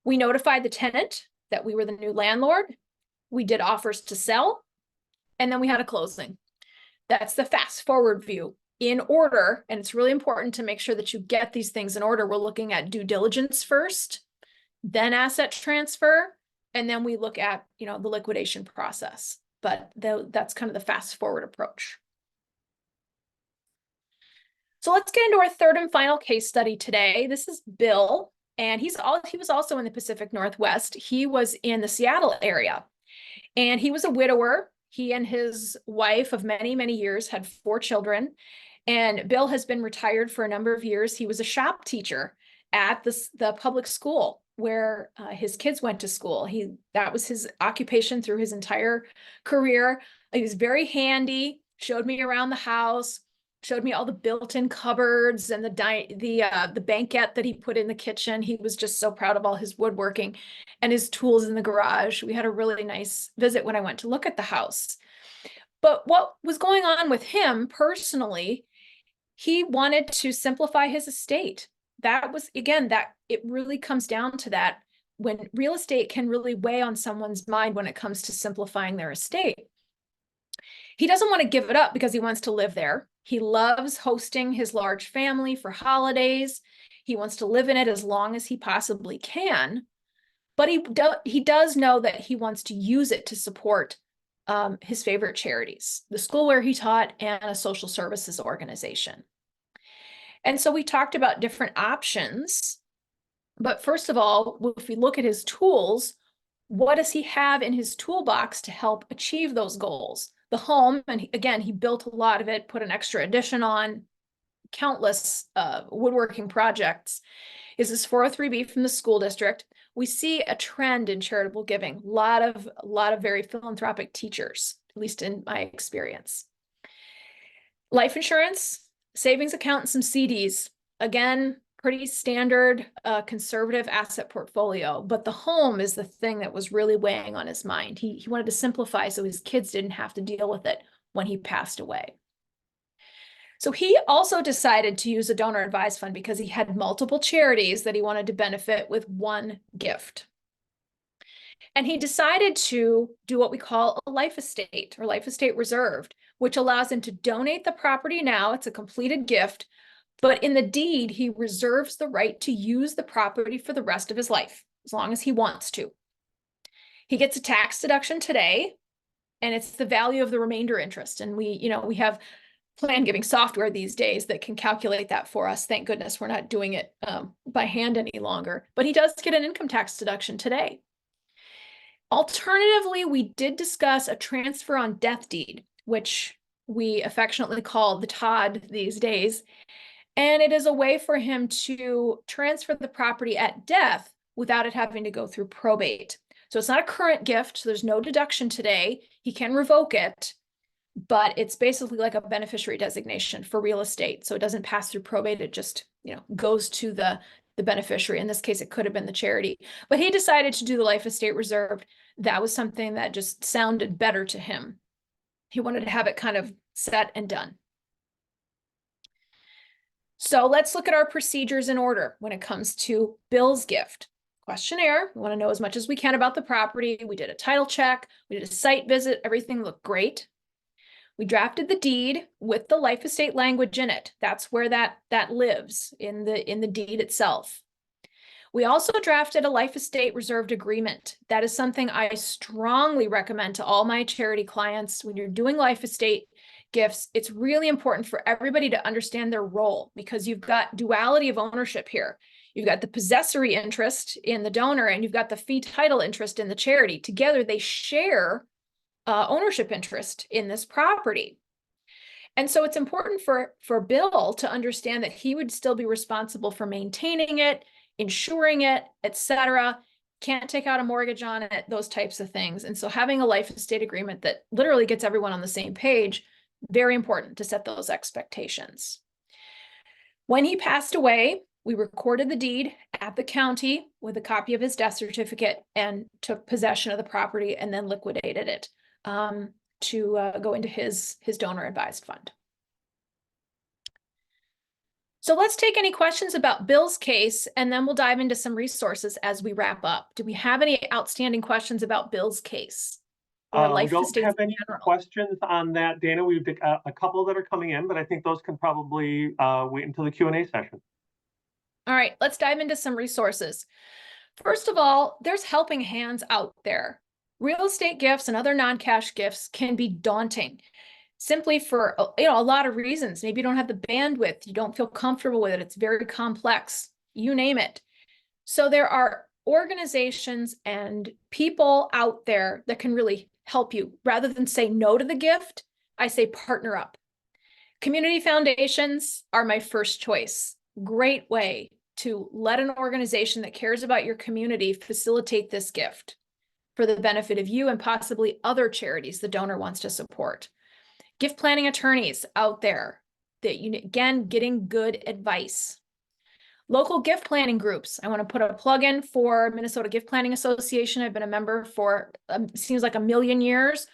We notified the tenant that we were the new landlord. We did offers to sell, and then we had a closing. That's the fast forward view in order. And it's really important to make sure that you get these things in order. We're looking at due diligence first, then asset transfer, and then we look at, the liquidation process. But that's kind of the fast forward approach. So let's get into our third and final case study today. This is Bill. And he was also in the Pacific Northwest. He was in the Seattle area, and he was a widower. He and his wife of many, many years had 4 children, and Bill has been retired for a number of years. He was a shop teacher at the public school where his kids went to school. That was his occupation through his entire career. He was very handy, showed me around the house, showed me all the built-in cupboards and the banquette that he put in the kitchen. He was just so proud of all his woodworking and his tools in the garage. We had a really nice visit when I went to look at the house. But what was going on with him personally, he wanted to simplify his estate. That was, again, that it really comes down to that when real estate can really weigh on someone's mind when it comes to simplifying their estate. He doesn't want to give it up because he wants to live there. He loves hosting his large family for holidays. He wants to live in it as long as he possibly can. But he does know that he wants to use it to support his favorite charities, the school where he taught and a social services organization. And so we talked about different options. But first of all, if we look at his tools, what does he have in his toolbox to help achieve those goals? The home, and again, he built a lot of it, put an extra addition on, countless woodworking projects, is his 403B from the school district. We see a trend in charitable giving, a lot of very philanthropic teachers, at least in my experience. Life insurance, savings account, and some CDs. Again, pretty standard conservative asset portfolio, but the home is the thing that was really weighing on his mind. He wanted to simplify so his kids didn't have to deal with it when he passed away. So he also decided to use a donor advised fund because he had multiple charities that he wanted to benefit with one gift. And he decided to do what we call a life estate or life estate reserved, which allows him to donate the property now. It's a completed gift. But in the deed, he reserves the right to use the property for the rest of his life, as long as he wants to. He gets a tax deduction today, and it's the value of the remainder interest. And we have plan giving software these days that can calculate that for us. Thank goodness we're not doing it by hand any longer. But he does get an income tax deduction today. Alternatively, we did discuss a transfer on death deed, which we affectionately call the TOD these days. And it is a way for him to transfer the property at death without it having to go through probate. So it's not a current gift. So there's no deduction today. He can revoke it, but it's basically like a beneficiary designation for real estate. So it doesn't pass through probate. It just, goes to the beneficiary. In this case, it could have been the charity, but he decided to do the life estate reserved. That was something that just sounded better to him. He wanted to have it kind of set and done. So let's look at our procedures in order when it comes to Bill's gift. Questionnaire, we want to know as much as we can about the property. We did a title check, we did a site visit, everything looked great. We drafted the deed with the life estate language in it. That's where that lives in the deed itself. We also drafted a life estate reserved agreement. That is something I strongly recommend to all my charity clients. When you're doing life estate gifts, it's really important for everybody to understand their role, because you've got duality of ownership here. You've got the possessory interest in the donor, and you've got the fee title interest in the charity. Together, they share ownership interest in this property. And so it's important for Bill to understand that he would still be responsible for maintaining it, insuring it, etc. Can't take out a mortgage on it, those types of things. And so having a life estate agreement that literally gets everyone on the same page, very important to set those expectations. When he passed away, we recorded the deed at the county with a copy of his death certificate and took possession of the property and then liquidated it to go into his donor advised fund. So let's take any questions about Bill's case, and then we'll dive into some resources as we wrap up. Do we have any outstanding questions about Bill's case? Or We life don't estates have in any general? questions on that, Dana. We've got a couple that are coming in, but I think those can probably wait until the Q&A session. All right, let's dive into some resources. First of all, there's helping hands out there. Real estate gifts and other non-cash gifts can be daunting, simply for a lot of reasons. Maybe you don't have the bandwidth, you don't feel comfortable with it, it's very complex, you name it. So there are organizations and people out there that can really help you. Rather than say no to the gift, I say partner up. Community foundations are my first choice. Great way to let an organization that cares about your community facilitate this gift for the benefit of you and possibly other charities the donor wants to support. Gift planning attorneys out there that, again, getting good advice. Local gift planning groups. I want to put a plug in for Minnesota Gift Planning Association. I've been a member for seems like a million years.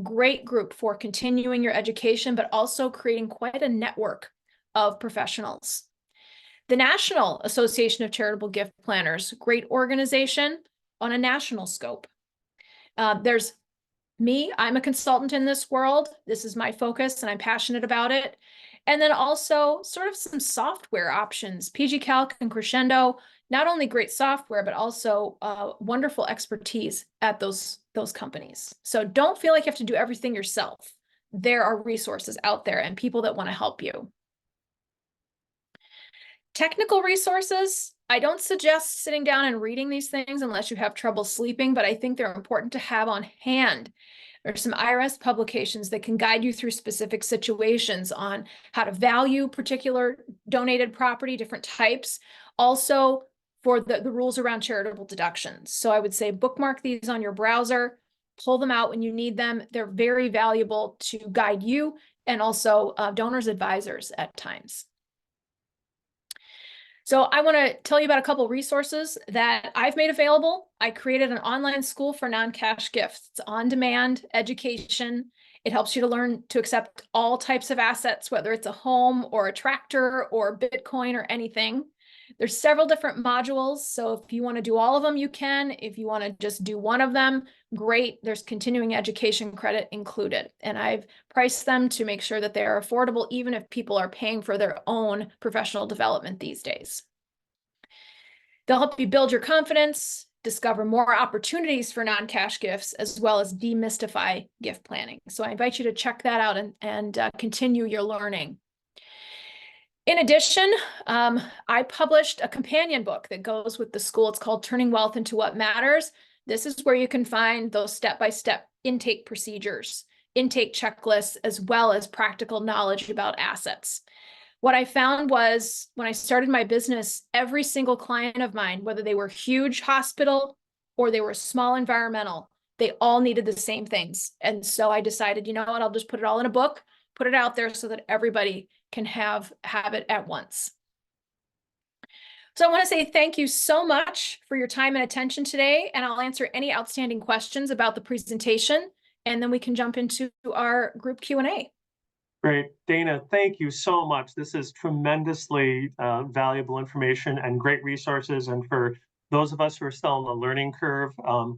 Great group for continuing your education, but also creating quite a network of professionals. The National Association of Charitable Gift Planners, great organization on a national scope. There's me, I'm a consultant in this world. This is my focus and I'm passionate about it. And then also sort of some software options, PG Calc and Crescendo, not only great software, but also wonderful expertise at those companies. So don't feel like you have to do everything yourself. There are resources out there and people that want to help you. Technical resources, I don't suggest sitting down and reading these things unless you have trouble sleeping, but I think they're important to have on hand. There's some IRS publications that can guide you through specific situations on how to value particular donated property, different types. Also for the rules around charitable deductions. So I would say bookmark these on your browser, pull them out when you need them. They're very valuable to guide you and also donors' advisors at times. So I want to tell you about a couple of resources that I've made available. I created an online school for non-cash gifts. It's on-demand education. It helps you to learn to accept all types of assets, whether it's a home or a tractor or Bitcoin or anything. There's several different modules. So if you want to do all of them, you can. If you want to just do one of them, great. There's continuing education credit included. And I've priced them to make sure that they are affordable, even if people are paying for their own professional development these days. They'll help you build your confidence, discover more opportunities for non-cash gifts, as well as demystify gift planning. So I invite you to check that out and continue your learning. In addition, I published a companion book that goes with the school. It's called Turning Wealth into What Matters. This is where you can find those step-by-step intake procedures, intake checklists, as well as practical knowledge about assets. What I found was when I started my business, every single client of mine, whether they were huge hospital or they were small environmental, they all needed the same things. And so I decided, you know what, I'll just put it all in a book, put it out there so that everybody can have it at once. So I want to say thank you so much for your time and attention today, and I'll answer any outstanding questions about the presentation, and then we can jump into our group Q&A. Great. Dana, thank you so much. This is tremendously valuable information and great resources. And for those of us who are still on the learning curve,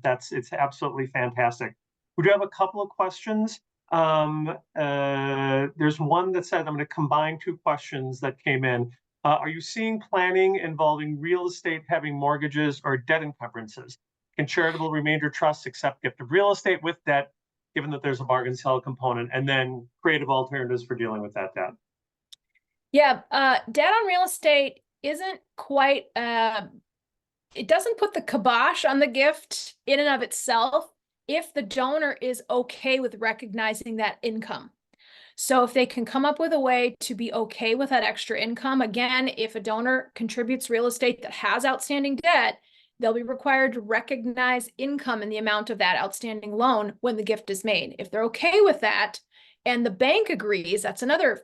it's absolutely fantastic. We do have a couple of questions. There's one that said, I'm going to combine two questions that came in. Are you seeing planning involving real estate having mortgages or debt encumbrances? Can charitable remainder trusts accept gift of real estate with debt, given that there's a bargain sale component, and then creative alternatives for dealing with that debt? Yeah, debt on real estate isn't quite, it doesn't put the kibosh on the gift in and of itself if the donor is okay with recognizing that income. So if they can come up with a way to be okay with that extra income, again, if a donor contributes real estate that has outstanding debt, they'll be required to recognize income in the amount of that outstanding loan when the gift is made. If they're okay with that, and the bank agrees, that's another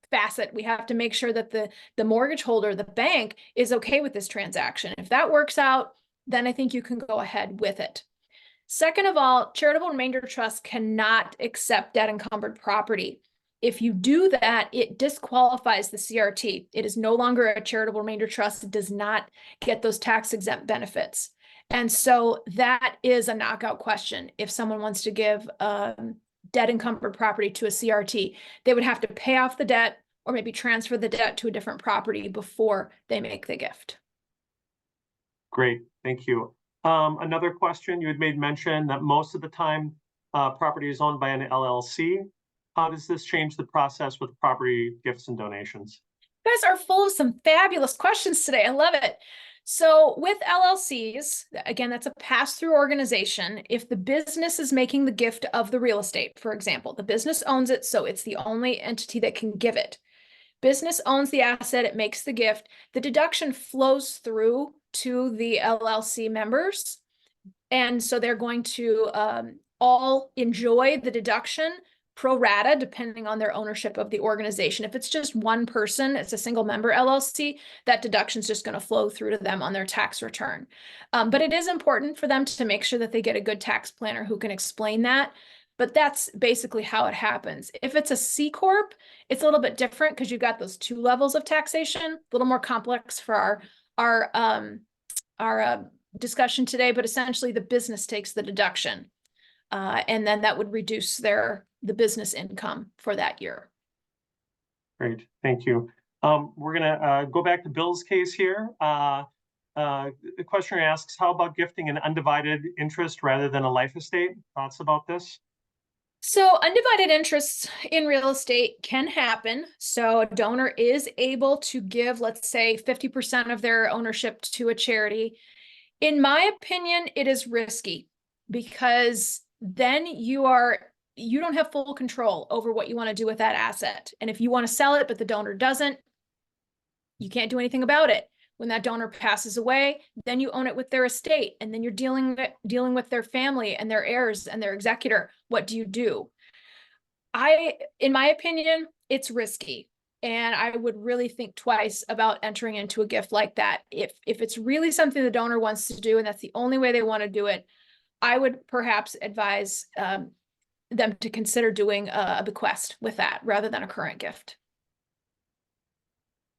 facet. We have to make sure that the mortgage holder, the bank, is okay with this transaction. If that works out, then I think you can go ahead with it. Second of all, charitable remainder trust cannot accept debt encumbered property. If you do that, it disqualifies the CRT. It is no longer a charitable remainder trust. It does not get those tax exempt benefits. And so that is a knockout question. If someone wants to give debt encumbered property to a CRT, they would have to pay off the debt or maybe transfer the debt to a different property before they make the gift. Great, thank you. Another question, you had made mention that most of the time property is owned by an LLC. How does this change the process with property gifts and donations? You guys are full of some fabulous questions today. I love it. So with LLCs, again, that's a pass-through organization. If the business is making the gift of the real estate, for example, the business owns it, so it's the only entity that can give it. Business owns the asset, it makes the gift. The deduction flows through to the LLC members. And so they're going to all enjoy the deduction pro rata, depending on their ownership of the organization. If it's just one person, it's a single member LLC, that deduction is just going to flow through to them on their tax return. But it is important for them to make sure that they get a good tax planner who can explain that. But that's basically how it happens. If it's a C Corp, it's a little bit different because you've got those two levels of taxation, a little more complex for our discussion today, but essentially the business takes the deduction. And then that would reduce the business income for that year. Great, thank you. We're gonna go back to Bill's case here. The questioner asks, how about gifting an undivided interest rather than a life estate? Thoughts about this? So undivided interests in real estate can happen. So a donor is able to give, let's say, 50% of their ownership to a charity. In my opinion, it is risky because then you don't have full control over what you want to do with that asset. And if you want to sell it, but the donor doesn't, you can't do anything about it. When that donor passes away, then you own it with their estate, and then you're dealing with their family and their heirs and their executor. What do you do? In my opinion, it's risky. And I would really think twice about entering into a gift like that. If it's really something the donor wants to do, and that's the only way they want to do it, I would perhaps advise them to consider doing a bequest with that rather than a current gift.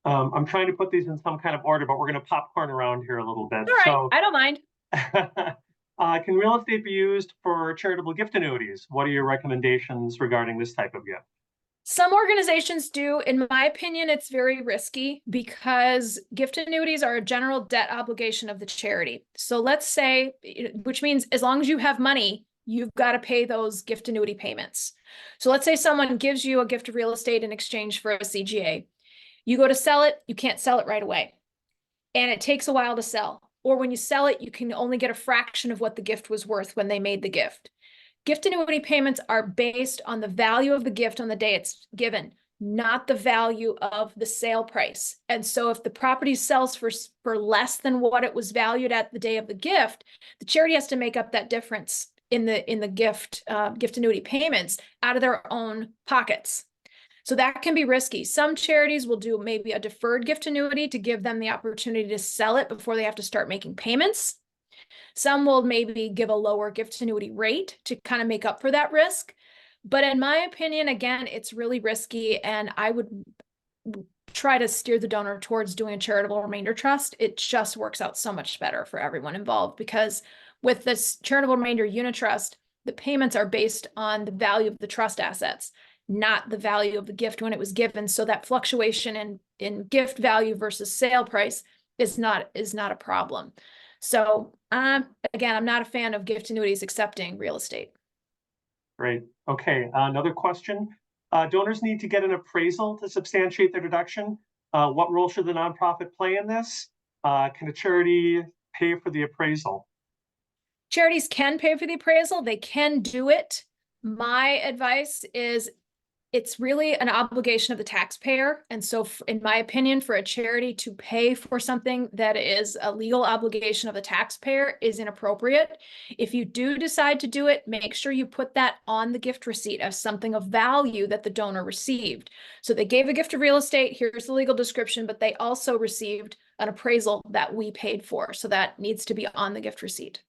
I'm trying to put these in some kind of order, but we're going to popcorn around here a little bit. All right, So, I don't mind. can real estate be used for charitable gift annuities? What are your recommendations regarding this type of gift? Some organizations do. In my opinion, it's very risky because gift annuities are a general debt obligation of the charity. So let's say, which means as long as you have money, you've got to pay those gift annuity payments. So let's say someone gives you a gift of real estate in exchange for a CGA. You go to sell it, you can't sell it right away. And it takes a while to sell. Or when you sell it, you can only get a fraction of what the gift was worth when they made the gift. Gift annuity payments are based on the value of the gift on the day it's given, not the value of the sale price. And so if the property sells for less than what it was valued at the day of the gift, the charity has to make up that difference in the gift annuity payments out of their own pockets. So that can be risky. Some charities will do maybe a deferred gift annuity to give them the opportunity to sell it before they have to start making payments. Some will maybe give a lower gift annuity rate to kind of make up for that risk. But in my opinion, again, it's really risky, and I would try to steer the donor towards doing a charitable remainder trust. It just works out so much better for everyone involved, because with this charitable remainder unit trust, the payments are based on the value of the trust assets, not the value of the gift when it was given. So that fluctuation in gift value versus sale price is not a problem. So again, I'm not a fan of gift annuities accepting real estate. Great. Okay, another question. Donors need to get an appraisal to substantiate their deduction. What role should the nonprofit play in this? Can a charity pay for the appraisal? Charities can pay for the appraisal. They can do it. My advice is it's really an obligation of the taxpayer. And so in my opinion, for a charity to pay for something that is a legal obligation of the taxpayer is inappropriate. If you do decide to do it, make sure you put that on the gift receipt as something of value that the donor received. So they gave a gift of real estate, here's the legal description, but they also received an appraisal that we paid for. So that needs to be on the gift receipt.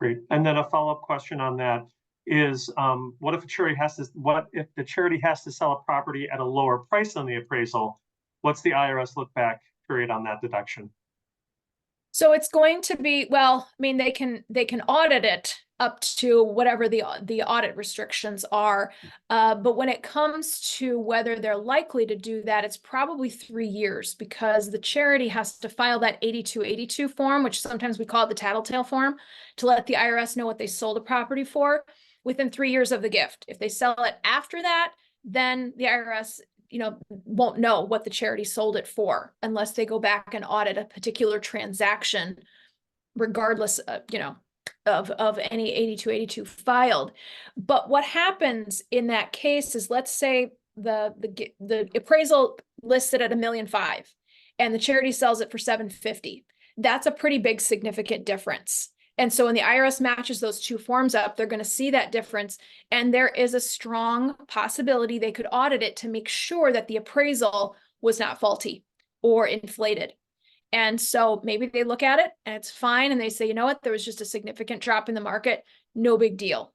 Great. And then a follow-up question on that is, what if the charity has to sell a property at a lower price than the appraisal? What's the IRS look back period on that deduction? So it's going to be, well, I mean, they can audit it up to whatever the audit restrictions are. But when it comes to whether they're likely to do that, it's probably 3 years, because the charity has to file that 8282 form, which sometimes we call it the tattletale form, to let the IRS know what they sold a property for within 3 years of the gift. If they sell it after that, then the IRS won't know what the charity sold it for unless they go back and audit a particular transaction, regardless of, of any 8282 filed. But what happens in that case is, let's say the appraisal listed at $1.5 million and the charity sells it for $750,000. That's a pretty big significant difference. And so when the IRS matches those two forms up, they're going to see that difference. And there is a strong possibility they could audit it to make sure that the appraisal was not faulty or inflated. And so maybe they look at it and it's fine. And they say, you know what, there was just a significant drop in the market. No big deal.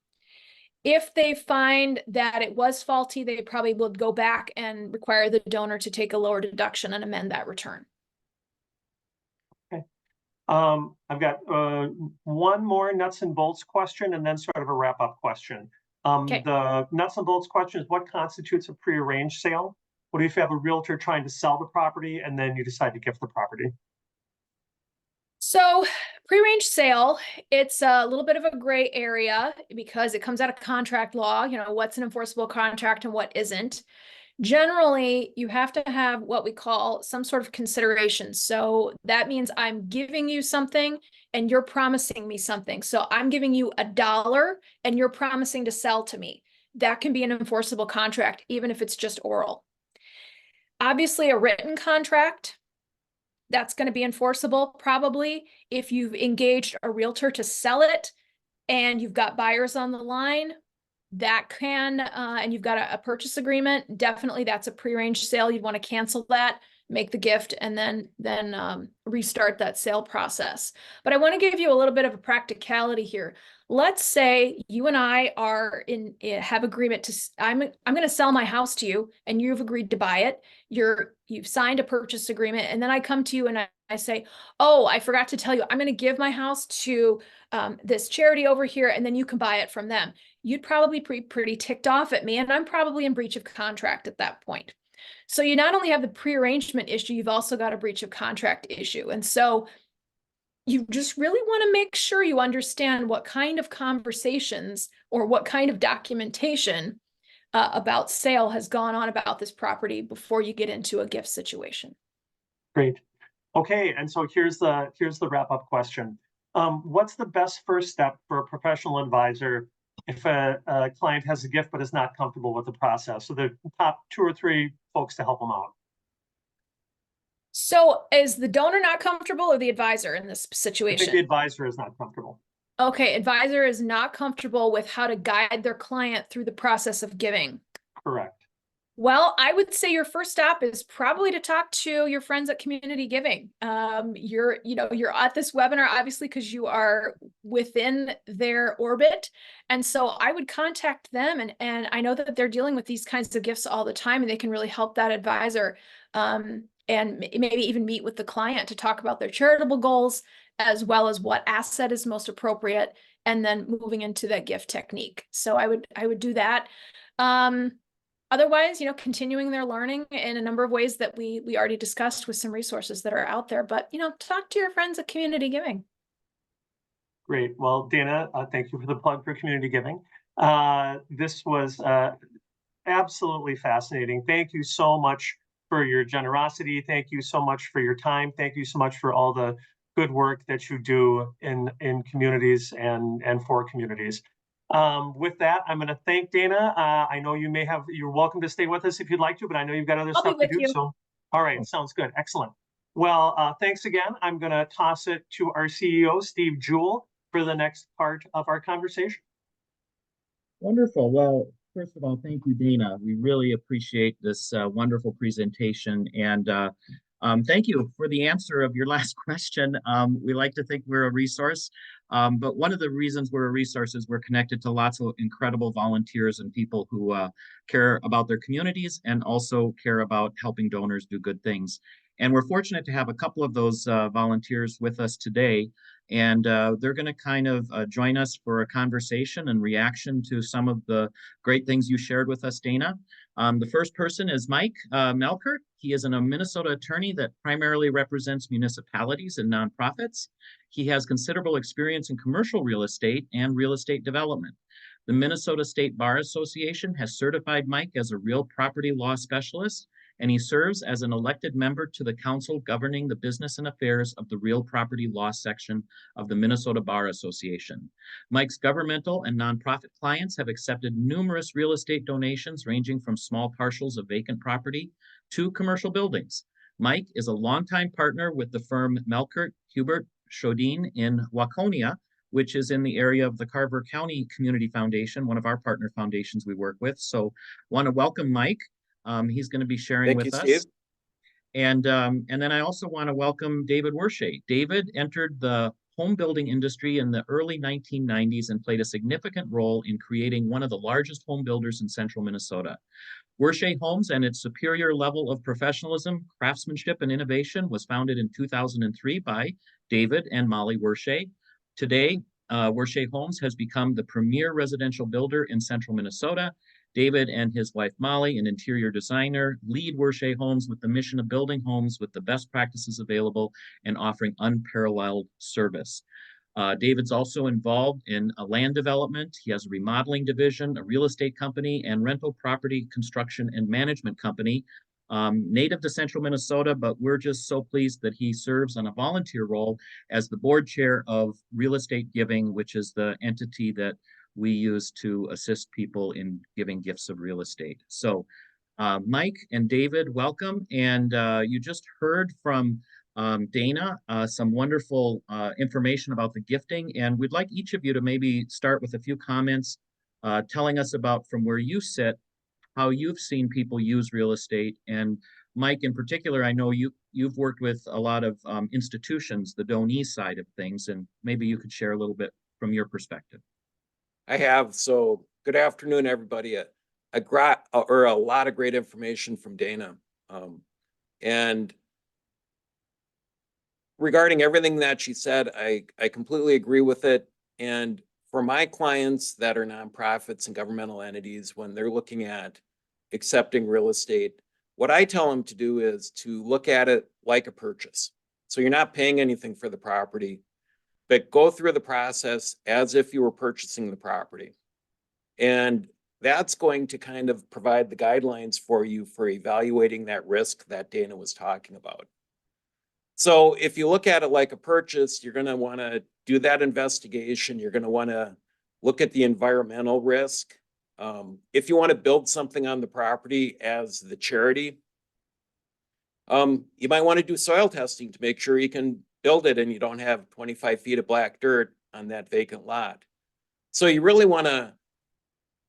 If they find that it was faulty, they probably would go back and require the donor to take a lower deduction and amend that return. I've got one more nuts and bolts question and then sort of a wrap-up question. Okay. The nuts and bolts question is, what constitutes a prearranged sale? What if you have a realtor trying to sell the property and then you decide to gift the property? So prearranged sale, it's a little bit of a gray area because it comes out of contract law, what's an enforceable contract and what isn't. Generally, you have to have what we call some sort of consideration. So that means I'm giving you something and you're promising me something. So I'm giving you $1 and you're promising to sell to me. That can be an enforceable contract, even if it's just oral. Obviously, a written contract, that's going to be enforceable probably if you've engaged a realtor to sell it and you've got buyers on the line. That can, and you've got a purchase agreement, definitely that's a prearranged sale. You'd want to cancel that, make the gift, and then restart that sale process. But I want to give you a little bit of a practicality here. Let's say you and I are have agreement to, I'm going to sell my house to you and you've agreed to buy it. You've signed a purchase agreement, and then I come to you and I say, oh, I forgot to tell you, I'm going to give my house to this charity over here, and then you can buy it from them. You'd probably be pretty ticked off at me, and I'm probably in breach of contract at that point. So you not only have the prearrangement issue, you've also got a breach of contract issue. And so you just really want to make sure you understand what kind of conversations or what kind of documentation about sale has gone on about this property before you get into a gift situation. Great. Okay, and so here's the wrap-up question. What's the best first step for a professional advisor if a client has a gift but is not comfortable with the process? So the top 2 or 3 folks to help them out. So is the donor not comfortable or the advisor in this situation? I think the advisor is not comfortable. Okay, advisor is not comfortable with how to guide their client through the process of giving. Correct. Well, I would say your first stop is probably to talk to your friends at Community Giving. You're at this webinar, obviously, because you are within their orbit. And so I would contact them. And I know that they're dealing with these kinds of gifts all the time, and they can really help that advisor and maybe even meet with the client to talk about their charitable goals, as well as what asset is most appropriate, and then moving into that gift technique. So I would do that. otherwise, continuing their learning in a number of ways that we already discussed with some resources that are out there. But, talk to your friends at Community Giving. Great. Well, Dana, thank you for the plug for community giving. This was absolutely fascinating. Thank you so much for your generosity. Thank you so much for your time. Thank you so much for all the good work that you do in communities and for communities. With that, I'm going to thank Dana. I know you're welcome to stay with us if you'd like to, but I know you've got other I'll be stuff to with do. you. So, all right, sounds good. Excellent. Well, thanks again. I'm going to toss it to our CEO, Steve Jewell, for the next part of our conversation. Wonderful. Well, first of all, thank you, Dana. We really appreciate this wonderful presentation. And thank you for the answer of your last question. We like to think we're a resource, but one of the reasons we're a resource is we're connected to lots of incredible volunteers and people who care about their communities and also care about helping donors do good things. And we're fortunate to have a couple of those volunteers with us today. And they're going to kind of join us for a conversation and reaction to some of the great things you shared with us, Dana. The first person is Mike Melkert. He is a Minnesota attorney that primarily represents municipalities and nonprofits. He has considerable experience in commercial real estate and real estate development. The Minnesota State Bar Association has certified Mike as a real property law specialist, and he serves as an elected member to the council governing the business and affairs of the real property law section of the Minnesota Bar Association. Mike's governmental and nonprofit clients have accepted numerous real estate donations ranging from small parcels of vacant property to commercial buildings. Mike is a longtime partner with the firm Melkert Hubert Schodin in Waconia, which is in the area of the Carver County Community Foundation, one of our partner foundations we work with. So want to welcome Mike. He's going to be sharing with us. Steve. And then I also want to welcome David Wershay. David entered the home building industry in the early 1990s and played a significant role in creating one of the largest home builders in central Minnesota. Wershay Homes and its superior level of professionalism, craftsmanship, and innovation was founded in 2003 by David and Molly Wershay. Today, Wershay Homes has become the premier residential builder in central Minnesota. David and his wife Molly, an interior designer, lead Wershay Homes with the mission of building homes with the best practices available and offering unparalleled service. David's also involved in a land development. He has a remodeling division, a real estate company, and rental property construction and management company. Native to central Minnesota, but we're just so pleased that he serves on a volunteer role as the board chair of Real Estate Giving, which is the entity that we use to assist people in giving gifts of real estate. So Mike and David, welcome. And you just heard from Dana some wonderful information about the gifting. And we'd like each of you to maybe start with a few comments telling us about from where you sit, how you've seen people use real estate. And Mike, in particular, I know you've worked with a lot of institutions, the donee side of things, and maybe you could share a little bit from your perspective. I have. So good afternoon, everybody. A lot of great information from Dana. And regarding everything that she said, I completely agree with it. And for my clients that are nonprofits and governmental entities, when they're looking at accepting real estate, what I tell them to do is to look at it like a purchase. So you're not paying anything for the property, but go through the process as if you were purchasing the property. And that's going to kind of provide the guidelines for you for evaluating that risk that Dana was talking about. So if you look at it like a purchase, you're going to want to do that investigation. You're going to want to look at the environmental risk. If you want to build something on the property as the charity, you might want to do soil testing to make sure you can build it and you don't have 25 feet of black dirt on that vacant lot. So you really want to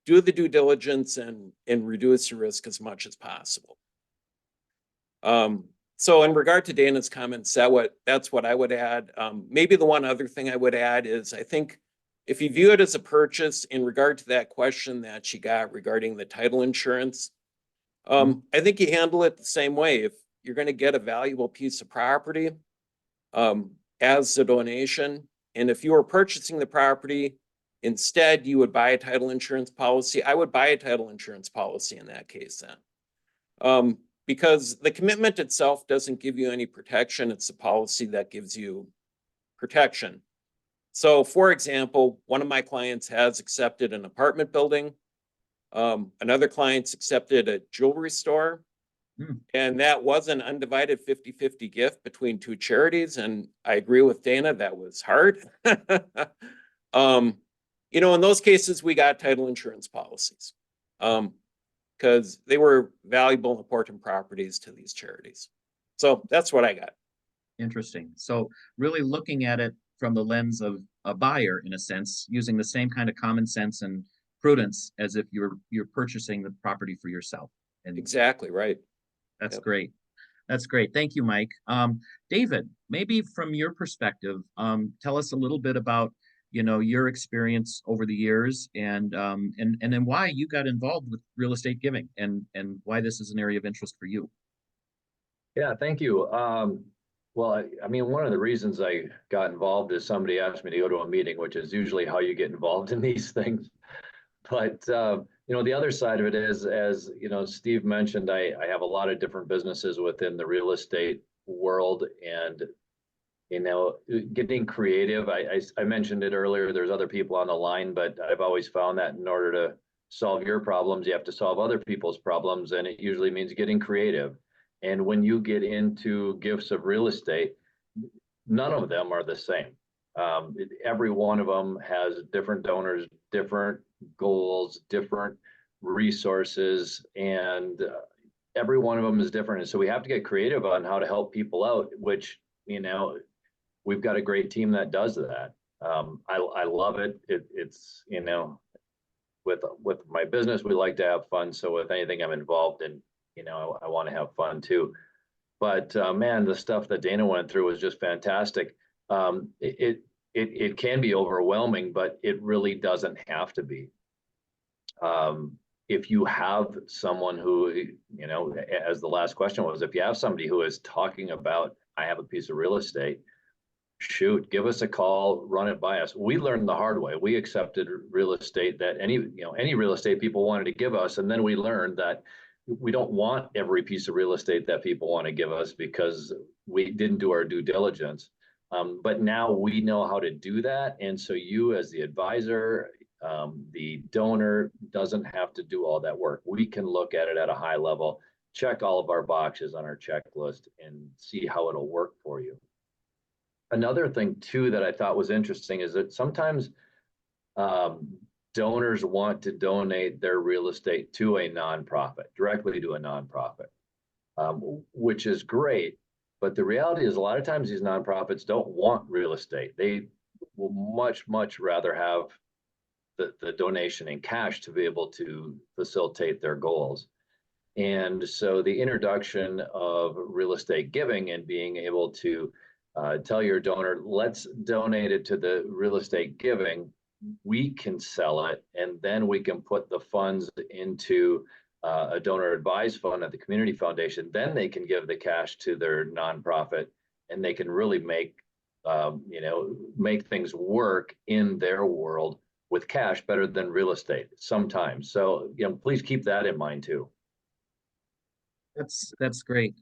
do the due diligence and reduce your risk as much as possible. So in regard to Dana's comments, that's what I would add. Maybe the one other thing I would add is I think if you view it as a purchase in regard to that question that she got regarding the title insurance, I think you handle it the same way. If you're going to get a valuable piece of property, as a donation. And if you are purchasing the property, instead you would buy a title insurance policy, I would buy a title insurance policy in that case then. Because the commitment itself doesn't give you any protection. It's a policy that gives you protection. So for example, one of my clients has accepted an apartment building. Another client's accepted a jewelry store. And that was an undivided 50-50 gift between two charities. And I agree with Dana, that was hard. You know, in those cases, we got title insurance policies. Because they were valuable, important properties to these charities. So that's what I got. Interesting. So really looking at it from the lens of a buyer, in a sense, using the same kind of common sense and prudence as if you're purchasing the property for yourself. And Exactly right. that's Yep. great. That's great. Thank you, Mike. David, maybe from your perspective, tell us a little bit about, you know, your experience over the years and then why you got involved with real estate giving and why this is an area of interest for you. Yeah, thank you. Well, I mean, one of the reasons I got involved is somebody asked me to go to a meeting, which is usually how you get involved in these things. But, you know, the other side of it is, as, you know, Steve mentioned, I have a lot of different businesses within the real estate world, and, you know, getting creative. I mentioned it earlier, there's other people on the line, but I've always found that in order to solve your problems, you have to solve other people's problems, and it usually means getting creative. And when you get into gifts of real estate, none of them are the same. Every one of them has different donors, different goals, different resources, and every one of them is different. And so we have to get creative on how to help people out, which, you know, we've got a great team that does that. I love it. It's, you know, with my business, we like to have fun. So with anything I'm involved in, you know, I want to have fun too. But man, the stuff that Dana went through was just fantastic. It can be overwhelming, but it really doesn't have to be. If you have someone who, you know, as the last question was, if you have somebody who is talking about, I have a piece of real estate, shoot, give us a call, run it by us. We learned the hard way. We accepted real estate that any real estate people wanted to give us. And then we learned that we don't want every piece of real estate that people want to give us because we didn't do our due diligence. But now we know how to do that. And so you as the advisor, the donor doesn't have to do all that work. We can look at it at a high level, check all of our boxes on our checklist and see how it'll work for you. Another thing too that I thought was interesting is that sometimes donors want to donate their real estate to a nonprofit, directly to a nonprofit, which is great. But the reality is a lot of times these nonprofits don't want real estate. They will much, much rather have the donation in cash to be able to facilitate their goals. And so the introduction of real estate giving and being able to tell your donor, let's donate it to the real estate giving, we can sell it, and then we can put the funds into a donor advised fund at the community foundation. Then they can give the cash to their nonprofit, and they can really make make things work in their world with cash better than real estate sometimes. So, you know, please keep that in mind too. That's great,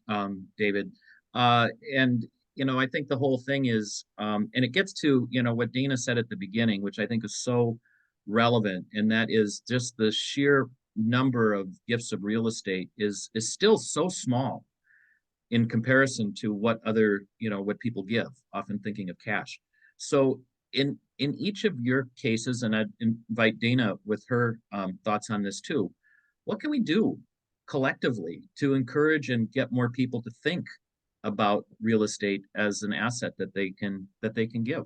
David. And you know, I think the whole thing is, and it gets to, you know, what Dana said at the beginning, which I think is so relevant, and that is just the sheer number of gifts of real estate is still so small in comparison to what other, you know, what people give, often thinking of cash. So in each of your cases, and I'd invite Dana with her thoughts on this too, what can we do collectively to encourage and get more people to think about real estate as an asset that they can give?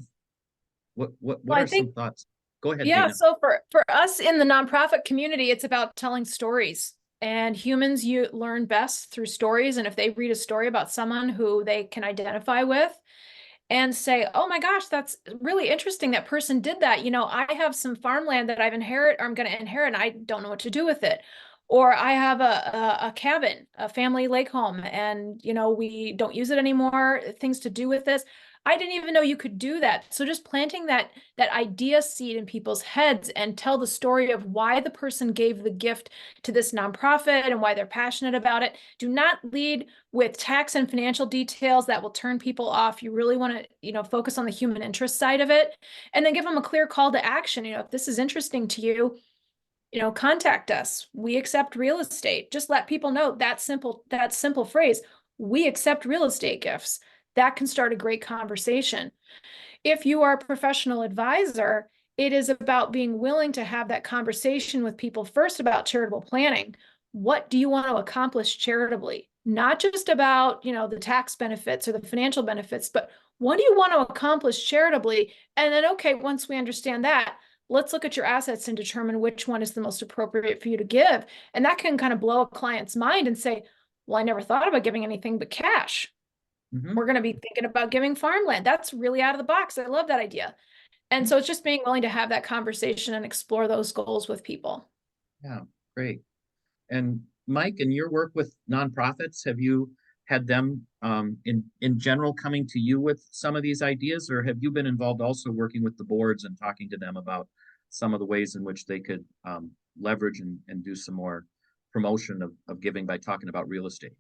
What are some thoughts? Go ahead, Yeah, Dana. so for us in the nonprofit community, it's about telling stories. And humans, you learn best through stories. And if they read a story about someone who they can identify with and say, oh my gosh, that's really interesting, that person did that. You know, I have some farmland that I'm going to inherit, and I don't know what to do with it. Or I have a cabin, a family lake home, and, you know, we don't use it anymore, things to do with this. I didn't even know you could do that. So just planting that idea seed in people's heads and tell the story of why the person gave the gift to this nonprofit and why they're passionate about it. Do not lead with tax and financial details that will turn people off. You really want to, focus on the human interest side of it, and then give them a clear call to action. If this is interesting to you, contact us. We accept real estate. Just let people know that simple phrase. We accept real estate gifts. That can start a great conversation. If you are a professional advisor, it is about being willing to have that conversation with people first about charitable planning. What do you want to accomplish charitably? Not just about, the tax benefits or the financial benefits, but what do you want to accomplish charitably? And then, okay, once we understand that, let's look at your assets and determine which one is the most appropriate for you to give. And that can kind of blow a client's mind and say, well, I never thought about giving anything but cash. Mhm. We're going to be thinking about giving farmland. That's really out of the box. I love that idea. And so it's just being willing to have that conversation and explore those goals with people. Yeah, great. And Mike, in your work with nonprofits, have you had them in general coming to you with some of these ideas, or have you been involved also working with the boards and talking to them about some of the ways in which they could leverage and do some more promotion of giving by talking about real estate?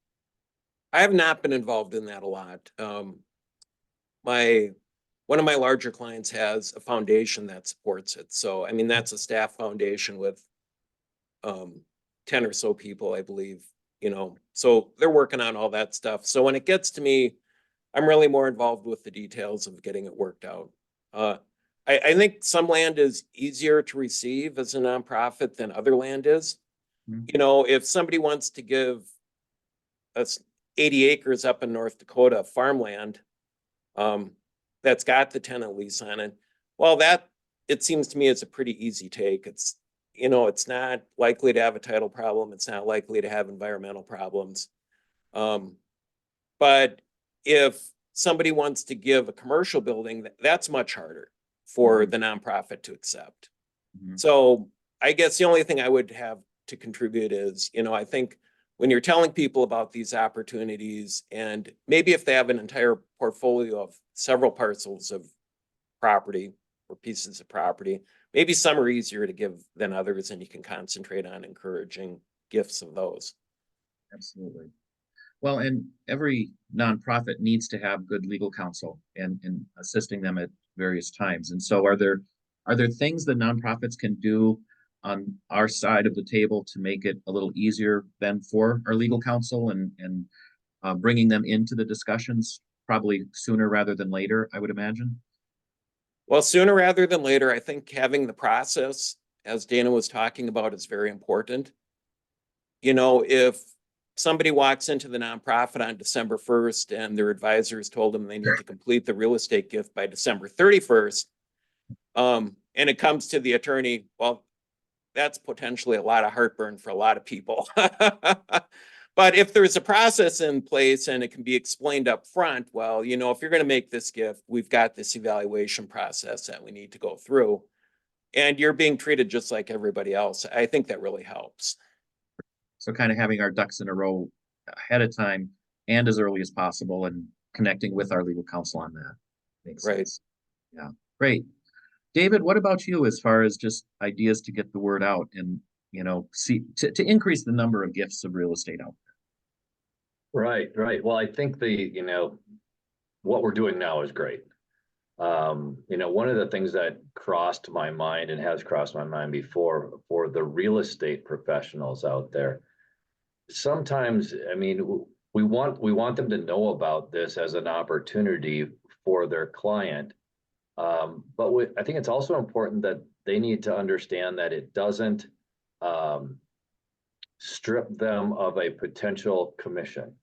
I have not been involved in that a lot. One of my larger clients has a foundation that supports it. So, I mean, that's a staff foundation with 10 or so people, I believe, so they're working on all that stuff. So when it gets to me, I'm really more involved with the details of getting it worked out. I think some land is easier to receive as a nonprofit than other land is. Mhm. If somebody wants to give us 80 acres up in North Dakota of farmland, that's got the tenant lease on it. Well, it seems to me it's a pretty easy take. It's not likely to have a title problem. It's not likely to have environmental problems. But if somebody wants to give a commercial building, that's much harder for the nonprofit to accept. Mhm. So I guess the only thing I would have to contribute is, I think when you're telling people about these opportunities, and maybe if they have an entire portfolio of several parcels of property or pieces of property, maybe some are easier to give than others, and you can concentrate on encouraging gifts of those. Absolutely. Well, and every nonprofit needs to have good legal counsel and assisting them at various times. And so are there things that nonprofits can do on our side of the table to make it a little easier then for our legal counsel and bringing them into the discussions probably sooner rather than later, I would imagine? Well, sooner rather than later, I think having the process, as Dana was talking about, is very important. If somebody walks into the nonprofit on December 1st and their advisors told them they need to complete the real estate gift by December 31st, and it comes to the attorney, well, that's potentially a lot of heartburn for a lot of people. But if there's a process in place and it can be explained up front, well, if you're going to make this gift, we've got this evaluation process that we need to go through, and you're being treated just like everybody else. I think that really helps. So kind of having our ducks in a row ahead of time and as early as possible and connecting with our legal counsel on that. Makes Right. sense. Yeah, great. David, what about you as far as just ideas to get the word out and, see to increase the number of gifts of real estate out Right. Well, I think what we're doing now is great. One of the things that crossed my mind and has crossed my mind before for the real estate professionals out there, sometimes, I mean, we want them to know about this as an opportunity for their client. But I think it's also important that they need to understand that it doesn't strip them of a potential commission.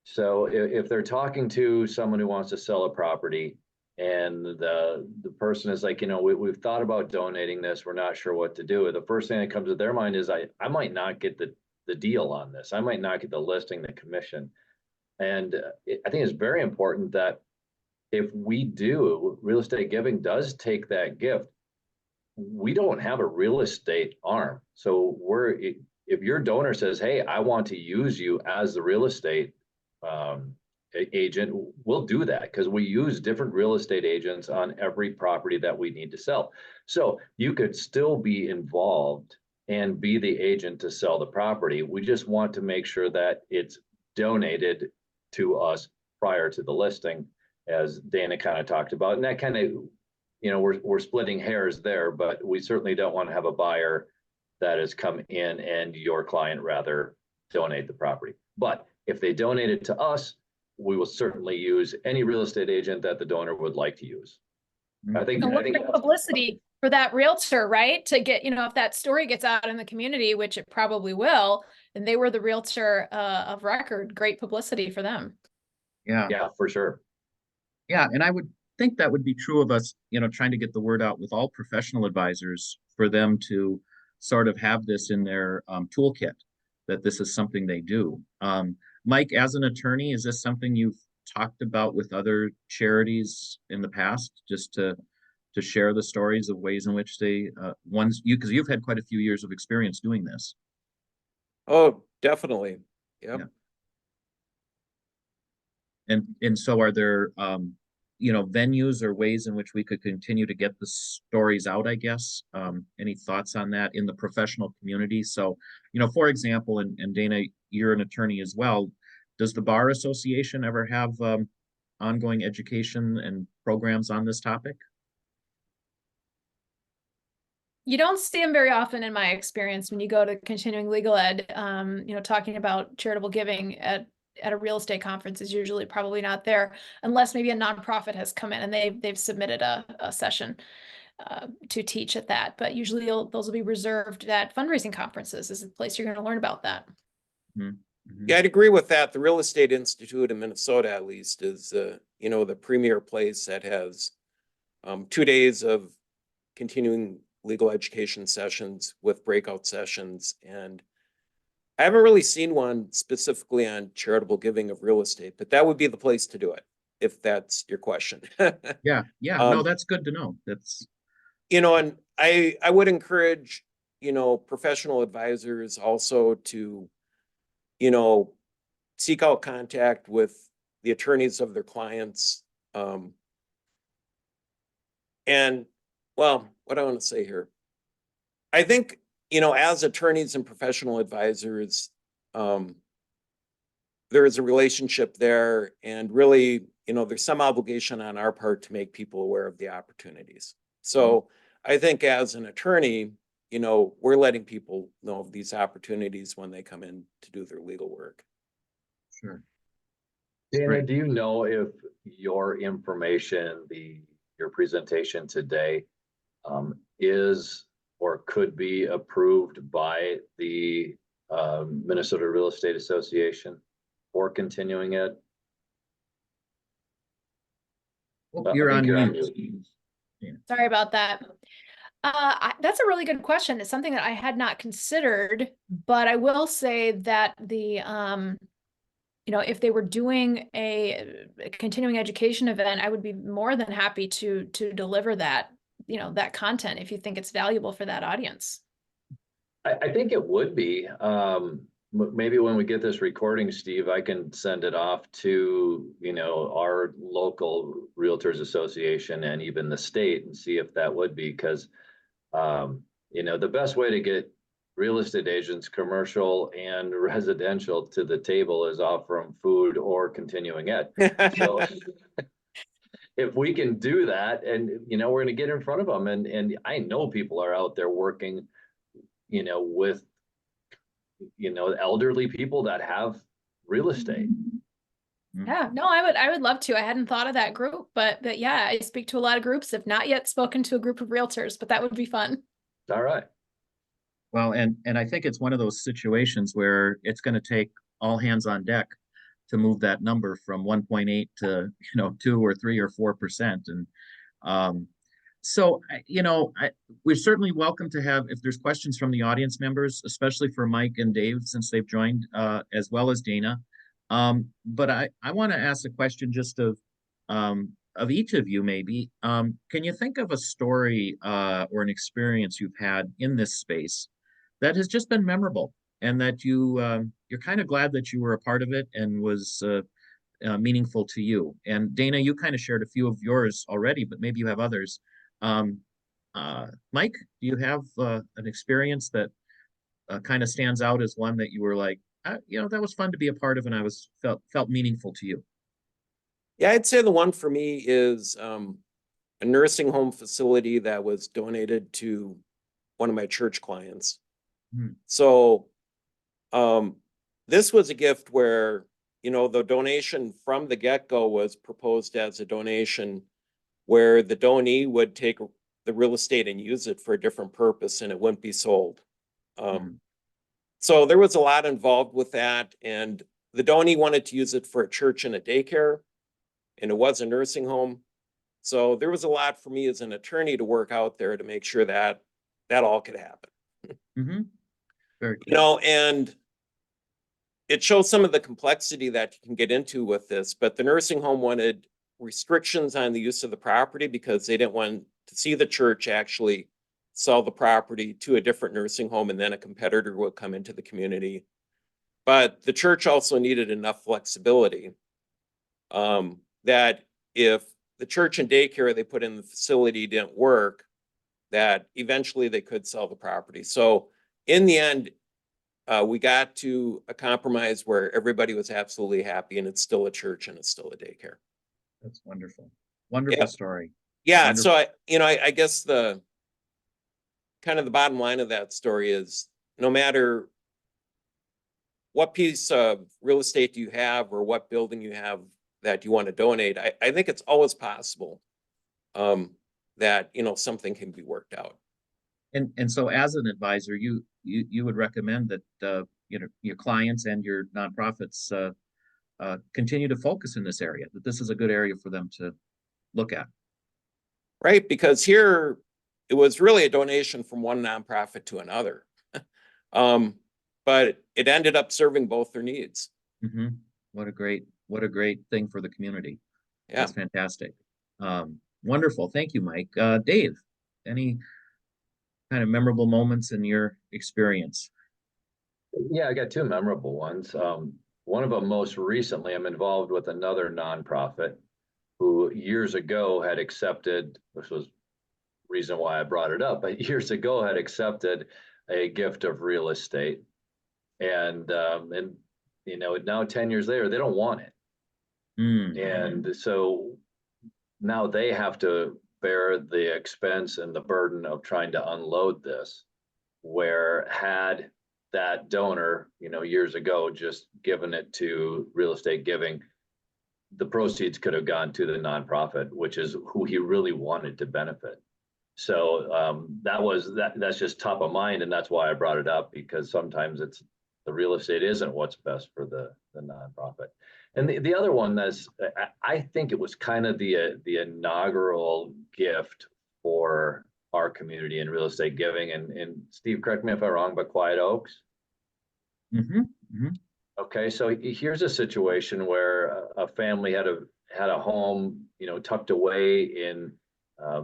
So if they're talking to someone who wants to sell a property and the person is like, we've thought about donating this, we're not sure what to do. The first thing that comes to their mind is I might not get the deal on this. I might not get the listing, the commission. And I think it's very important that if real estate giving does take that gift, we don't have a real estate arm. So if your donor says, hey, I want to use you as the real estate agent, we'll do that because we use different real estate agents on every property that we need to sell. So you could still be involved and be the agent to sell the property. We just want to make sure that it's donated to us prior to the listing, as Dana kind of talked about. And that kind of, we're splitting hairs there, but we certainly don't want to have a buyer that has come in and your client rather donate the property. But if they donate it to us, we will certainly use any real estate agent that the donor would like to use. I think Publicity for that realtor, right? To get, if that story gets out in the community, which it probably will, and they were the realtor of record, great publicity for them. Yeah. Yeah, for sure. Yeah, and I would think that would be true of us, trying to get the word out with all professional advisors for them to sort of have this in their toolkit, that this is something they do. Mike, as an attorney, is this something you've talked about with other charities in the past, just to share the stories of ways in which they, because you've had quite a few years of experience doing this. Oh, definitely. Yep. Yeah. And so are there, venues or ways in which we could continue to get the stories out, I guess? Any thoughts on that in the professional community? So, for example, and Dana, you're an attorney as well. Does the Bar Association ever have ongoing education and programs on this topic? You don't see them very often in my experience when you go to continuing legal ed, talking about charitable giving at a real estate conference is usually probably not there, unless maybe a nonprofit has come in and they've submitted a session to teach at that. But usually those will be reserved at fundraising conferences is the place you're going to learn about that. Mm-hmm. Yeah, I'd agree with that. The Real Estate Institute in Minnesota, at least, is the premier place that has 2 days of continuing legal education sessions with breakout sessions. And I haven't really seen one specifically on charitable giving of real estate, but that would be the place to do it, if that's your question. Yeah. No, that's good to know. That's, and I would encourage, professional advisors also to, seek out contact with the attorneys of their clients. And well, what I want to say here, I think, as attorneys and professional advisors, there is a relationship there, and really, there's some obligation on our part to make people aware of the opportunities. So I think as an attorney, we're letting people know of these opportunities when they come in to do their legal work. sure. Dana, Right. do you know if your information, your presentation today is or could be approved by the Minnesota Real Estate Association for continuing ed? Oh, you're on mute. Sorry about that. That's a really good question. It's something that I had not considered, but I will say that if they were doing a continuing education event, I would be more than happy to deliver that, that content if you think it's valuable for that audience. I think it would be. Maybe when we get this recording, Steve, I can send it off to, our local Realtors Association and even the state and see if that would be, because, the best way to get real estate agents, commercial and residential, to the table is offer them food or continuing ed. So if we can do that, and, we're going to get in front of them, and I know people are out there working, with, elderly people that have real estate. Yeah, no, I would love to. I hadn't thought of that group, but yeah, I speak to a lot of groups. Have not yet spoken to a group of realtors, but that would be fun. All right. Well, and I think it's one of those situations where it's going to take all hands on deck to move that number from 1.8 to 2 or 3 or 4%. And so we're certainly welcome to have, if there's questions from the audience members, especially for Mike and Dave, since they've joined, as well as Dana. But I want to ask a question just of each of you, maybe. Can you think of a story or an experience you've had in this space that has just been memorable, and that you're kind of glad that you were a part of it, and was meaningful to you. And Dana, you kind of shared a few of yours already, but maybe you have others. Mike, do you have an experience that kind of stands out as one that you were like, that was fun to be a part of, and I felt meaningful to you? Yeah, I'd say the one for me is a nursing home facility that was donated to one of my church clients. So this was a gift where, the donation from the get-go was proposed as a donation where the donee would take the real estate and use it for a different purpose, and it wouldn't be sold. So there was a lot involved with that, and the donee wanted to use it for a church and a daycare, and it was a nursing home. So there was a lot for me as an attorney to work out there to make sure that all could happen. Very cool. And it shows some of the complexity that you can get into with this, but the nursing home wanted restrictions on the use of the property because they didn't want to see the church actually sell the property to a different nursing home, and then a competitor would come into the community. But the church also needed enough flexibility that if the church and daycare they put in the facility didn't work, that eventually they could sell the property. So in the end, we got to a compromise where everybody was absolutely happy, and it's still a church and it's still a daycare. That's wonderful. Wonderful story. Yeah. Wonderful. So I guess the kind of the bottom line of that story is no matter what piece of real estate you have or what building you have that you want to donate, I think it's always possible that, something can be worked out. And so as an advisor, you would recommend that, your clients and your nonprofits continue to focus in this area, that this is a good area for them to look at. Right, because here it was really a donation from one nonprofit to another. But it ended up serving both their needs. What a great thing for the community. Yeah. That's fantastic. Wonderful. Thank you, Mike. Dave, any kind of memorable moments in your experience? Yeah, I got two memorable ones. One of them most recently, I'm involved with another nonprofit who years ago had accepted, which was the reason why I brought it up, but years ago had accepted a gift of real estate. And now 10 years later, they don't want it. And so now they have to bear the expense and the burden of trying to unload this, where had that donor, years ago, just given it to Real Estate Giving, the proceeds could have gone to the nonprofit, which is who he really wanted to benefit. So that's just top of mind, and that's why I brought it up, because sometimes the real estate isn't what's best for the nonprofit. And the other one I think it was kind of the inaugural gift for our community in Real Estate Giving. And Steve, correct me if I'm wrong, but Quiet Oaks. Okay, so here's a situation where a family had a home, tucked away in, I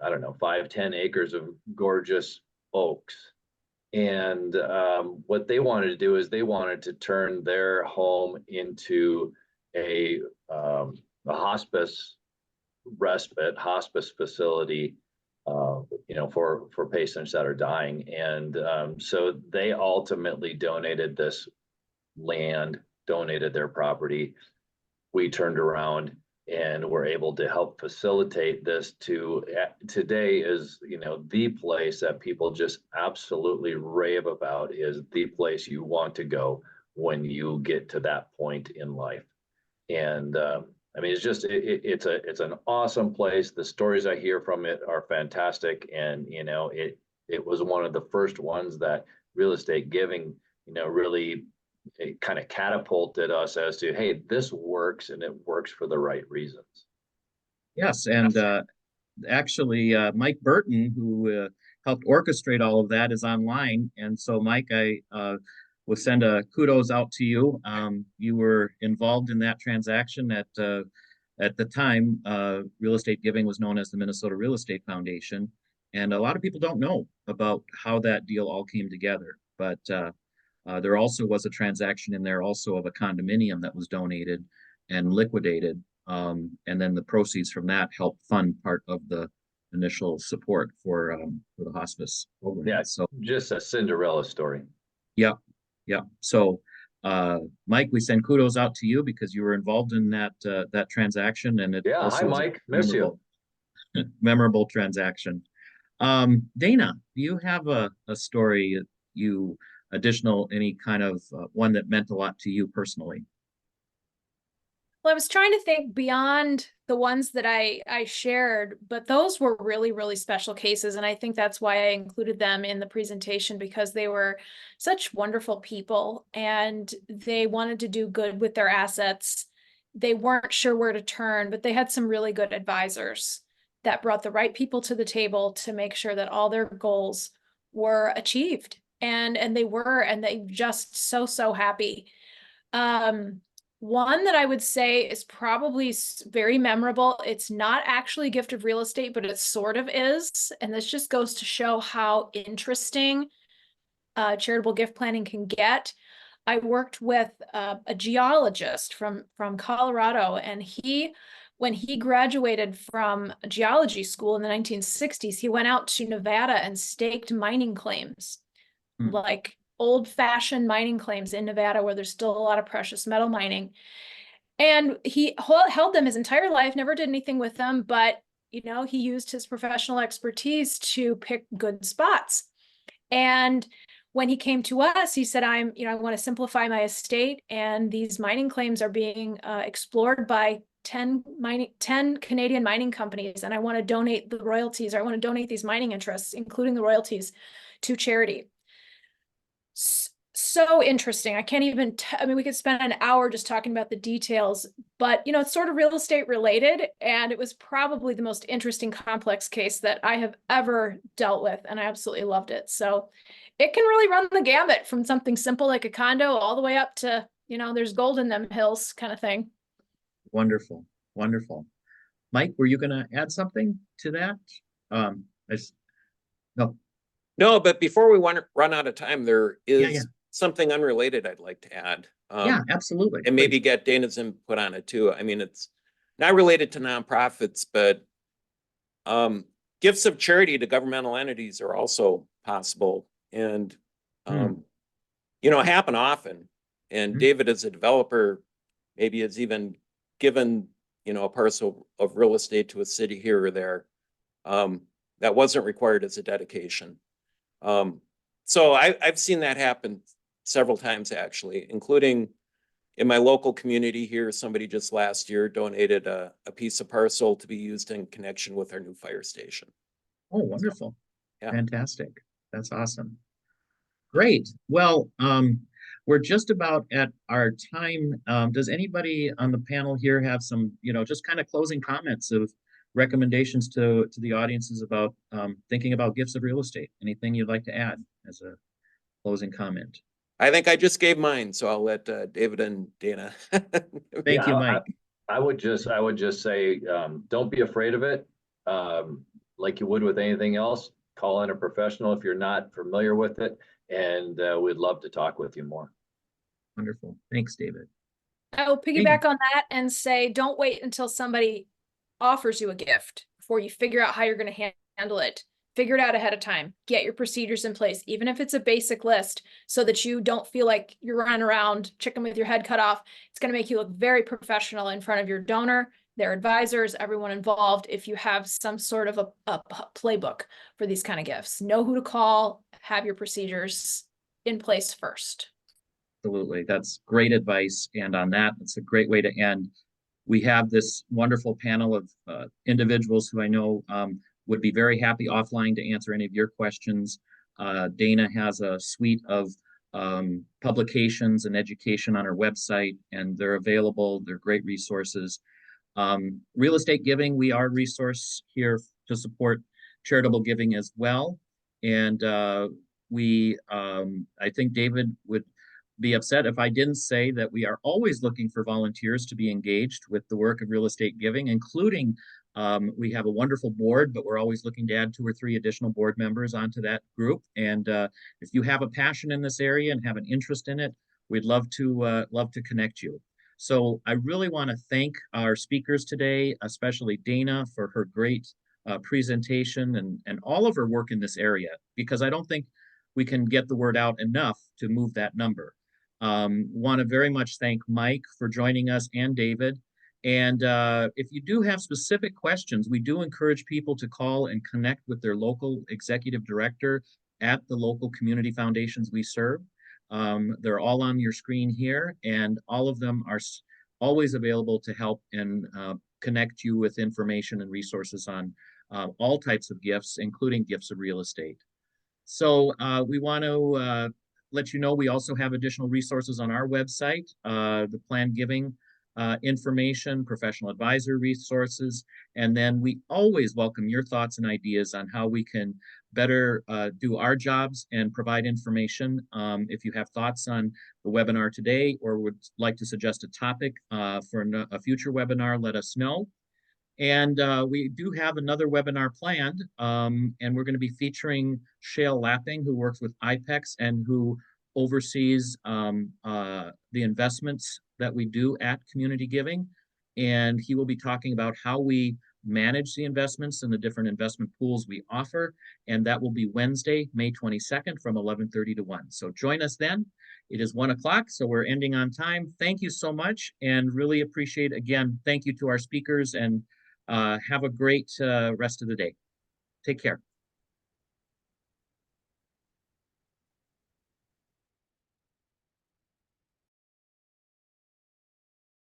don't know, 5-10 acres of gorgeous oaks. And what they wanted to do is they wanted to turn their home into a hospice facility, for patients that are dying. And so they ultimately donated this land, donated their property. We turned around and were able to help facilitate this today is, the place that people just absolutely rave about, is the place you want to go when you get to that point in life. And it's just, it's an awesome place. The stories I hear from it are fantastic. And, it was one of the first ones that Real Estate Giving, really, it kind of catapulted us as to, hey, this works, and it works for the right reasons. Yes, and actually, Mike Burton, who helped orchestrate all of that, is online. And so, Mike, I will send a kudos out to you. You were involved in that transaction at the time. Real Estate Giving was known as the Minnesota Real Estate Foundation, and a lot of people don't know about how that deal all came together. But there also was a transaction in there also of a condominium that was donated and liquidated. And then the proceeds from that help fund part of the initial support for the hospice program. Yeah. So Just a Cinderella story. yeah, yeah. So Mike, we send kudos out to you because you were involved in that that transaction, and it Yeah, also hi, was a Mike. Miss you. memorable transaction. Dana, do you have a story any kind of one that meant a lot to you personally? Well, I was trying to think beyond the ones that I shared, but those were really, really special cases. And I think that's why I included them in the presentation, because they were such wonderful people and they wanted to do good with their assets. They weren't sure where to turn, but they had some really good advisors that brought the right people to the table to make sure that all their goals were achieved. And they just so happy. One that I would say is probably very memorable. It's not actually a gift of real estate, but it sort of is. And this just goes to show how interesting charitable gift planning can get. I worked with a geologist from Colorado, and when he graduated from geology school in the 1960s, he went out to Nevada and staked mining claims, like old-fashioned mining claims in Nevada, where there's still a lot of precious metal mining. And he held them his entire life, never did anything with them, but he used his professional expertise to pick good spots. And when he came to us, he said, I want to simplify my estate, and these mining claims are being explored by 10 Canadian mining companies, and I want to donate the royalties, or I want to donate these mining interests, including the royalties, to charity. So interesting. I can't even, we could spend an hour just talking about the details, but it's sort of real estate related. And it was probably the most interesting, complex case that I have ever dealt with. And I absolutely loved it. So it can really run the gamut from something simple like a condo all the way up to, there's gold in them hills kind of thing. Wonderful. Wonderful. Mike, were you going to add something to that? No. No, but before we run out of time, there is Yeah. something unrelated I'd like to add. Yeah, absolutely. And maybe get Dana's input on it too. I mean, it's not related to nonprofits, but gifts of charity to governmental entities are also possible and, happen often. And David, as a developer, maybe has even given, a parcel of real estate to a city here or there that wasn't required as a dedication. So I've seen that happen several times, actually, including in my local community here. Somebody just last year donated a piece of parcel to be used in connection with our new fire station. Oh, wonderful. Yeah. Fantastic. That's awesome. Great. Well, we're just about at our time. Does anybody on the panel here have some, just kind of closing comments of recommendations to the audiences about thinking about gifts of real estate? Anything you'd like to add as a closing comment? I think I just gave mine, so I'll let David and Dana. Thank you, Mike. I would just say, don't be afraid of it. Like you would with anything else, call in a professional if you're not familiar with it, and we'd love to talk with you more. Wonderful. Thanks, David. I will piggyback on that and say, don't wait until somebody offers you a gift before you figure out how you're going to handle it. Figure it out ahead of time. Get your procedures in place, even if it's a basic list, so that you don't feel like you're running around chicken with your head cut off. It's going to make you look very professional in front of your donor, their advisors, everyone involved. If you have some sort of a playbook for these kind of gifts, know who to call, have your procedures in place first. Absolutely. That's great advice. And on that, it's a great way to end. We have this wonderful panel of individuals who I know would be very happy offline to answer any of your questions. Dana has a suite of publications and education on her website, and they're available. They're great resources. Real estate giving, we are a resource here to support charitable giving as well. And I think David would be upset if I didn't say that we are always looking for volunteers to be engaged with the work of real estate giving, including we have a wonderful board, but we're always looking to add 2 or 3 additional board members onto that group. And if you have a passion in this area and have an interest in it, we'd love to connect you. So I really want to thank our speakers today, especially Dana for her great presentation and all of her work in this area, because I don't think we can get the word out enough to move that number. Want to very much thank Mike for joining us and David. And if you do have specific questions, we do encourage people to call and connect with their local executive director at the local community foundations we serve. They're all on your screen here, and all of them are always available to help and connect you with information and resources on all types of gifts, including gifts of real estate. So we want to let you know we also have additional resources on our website, the planned giving information, professional advisor resources, and then we always welcome your thoughts and ideas on how we can better do our jobs and provide information. If you have thoughts on the webinar today or would like to suggest a topic for a future webinar, let us know. And we do have another webinar planned, and we're going to be featuring Shale Lapping, who works with IPEX and who oversees the investments that we do at Community Giving. And he will be talking about how we manage the investments and the different investment pools we offer. And that will be Wednesday, May 22nd from 11:30 to 1. So join us then. It is 1 o'clock, so we're ending on time. Thank you so much, and really appreciate, again, thank you to our speakers, and have a great rest of the day. Take care.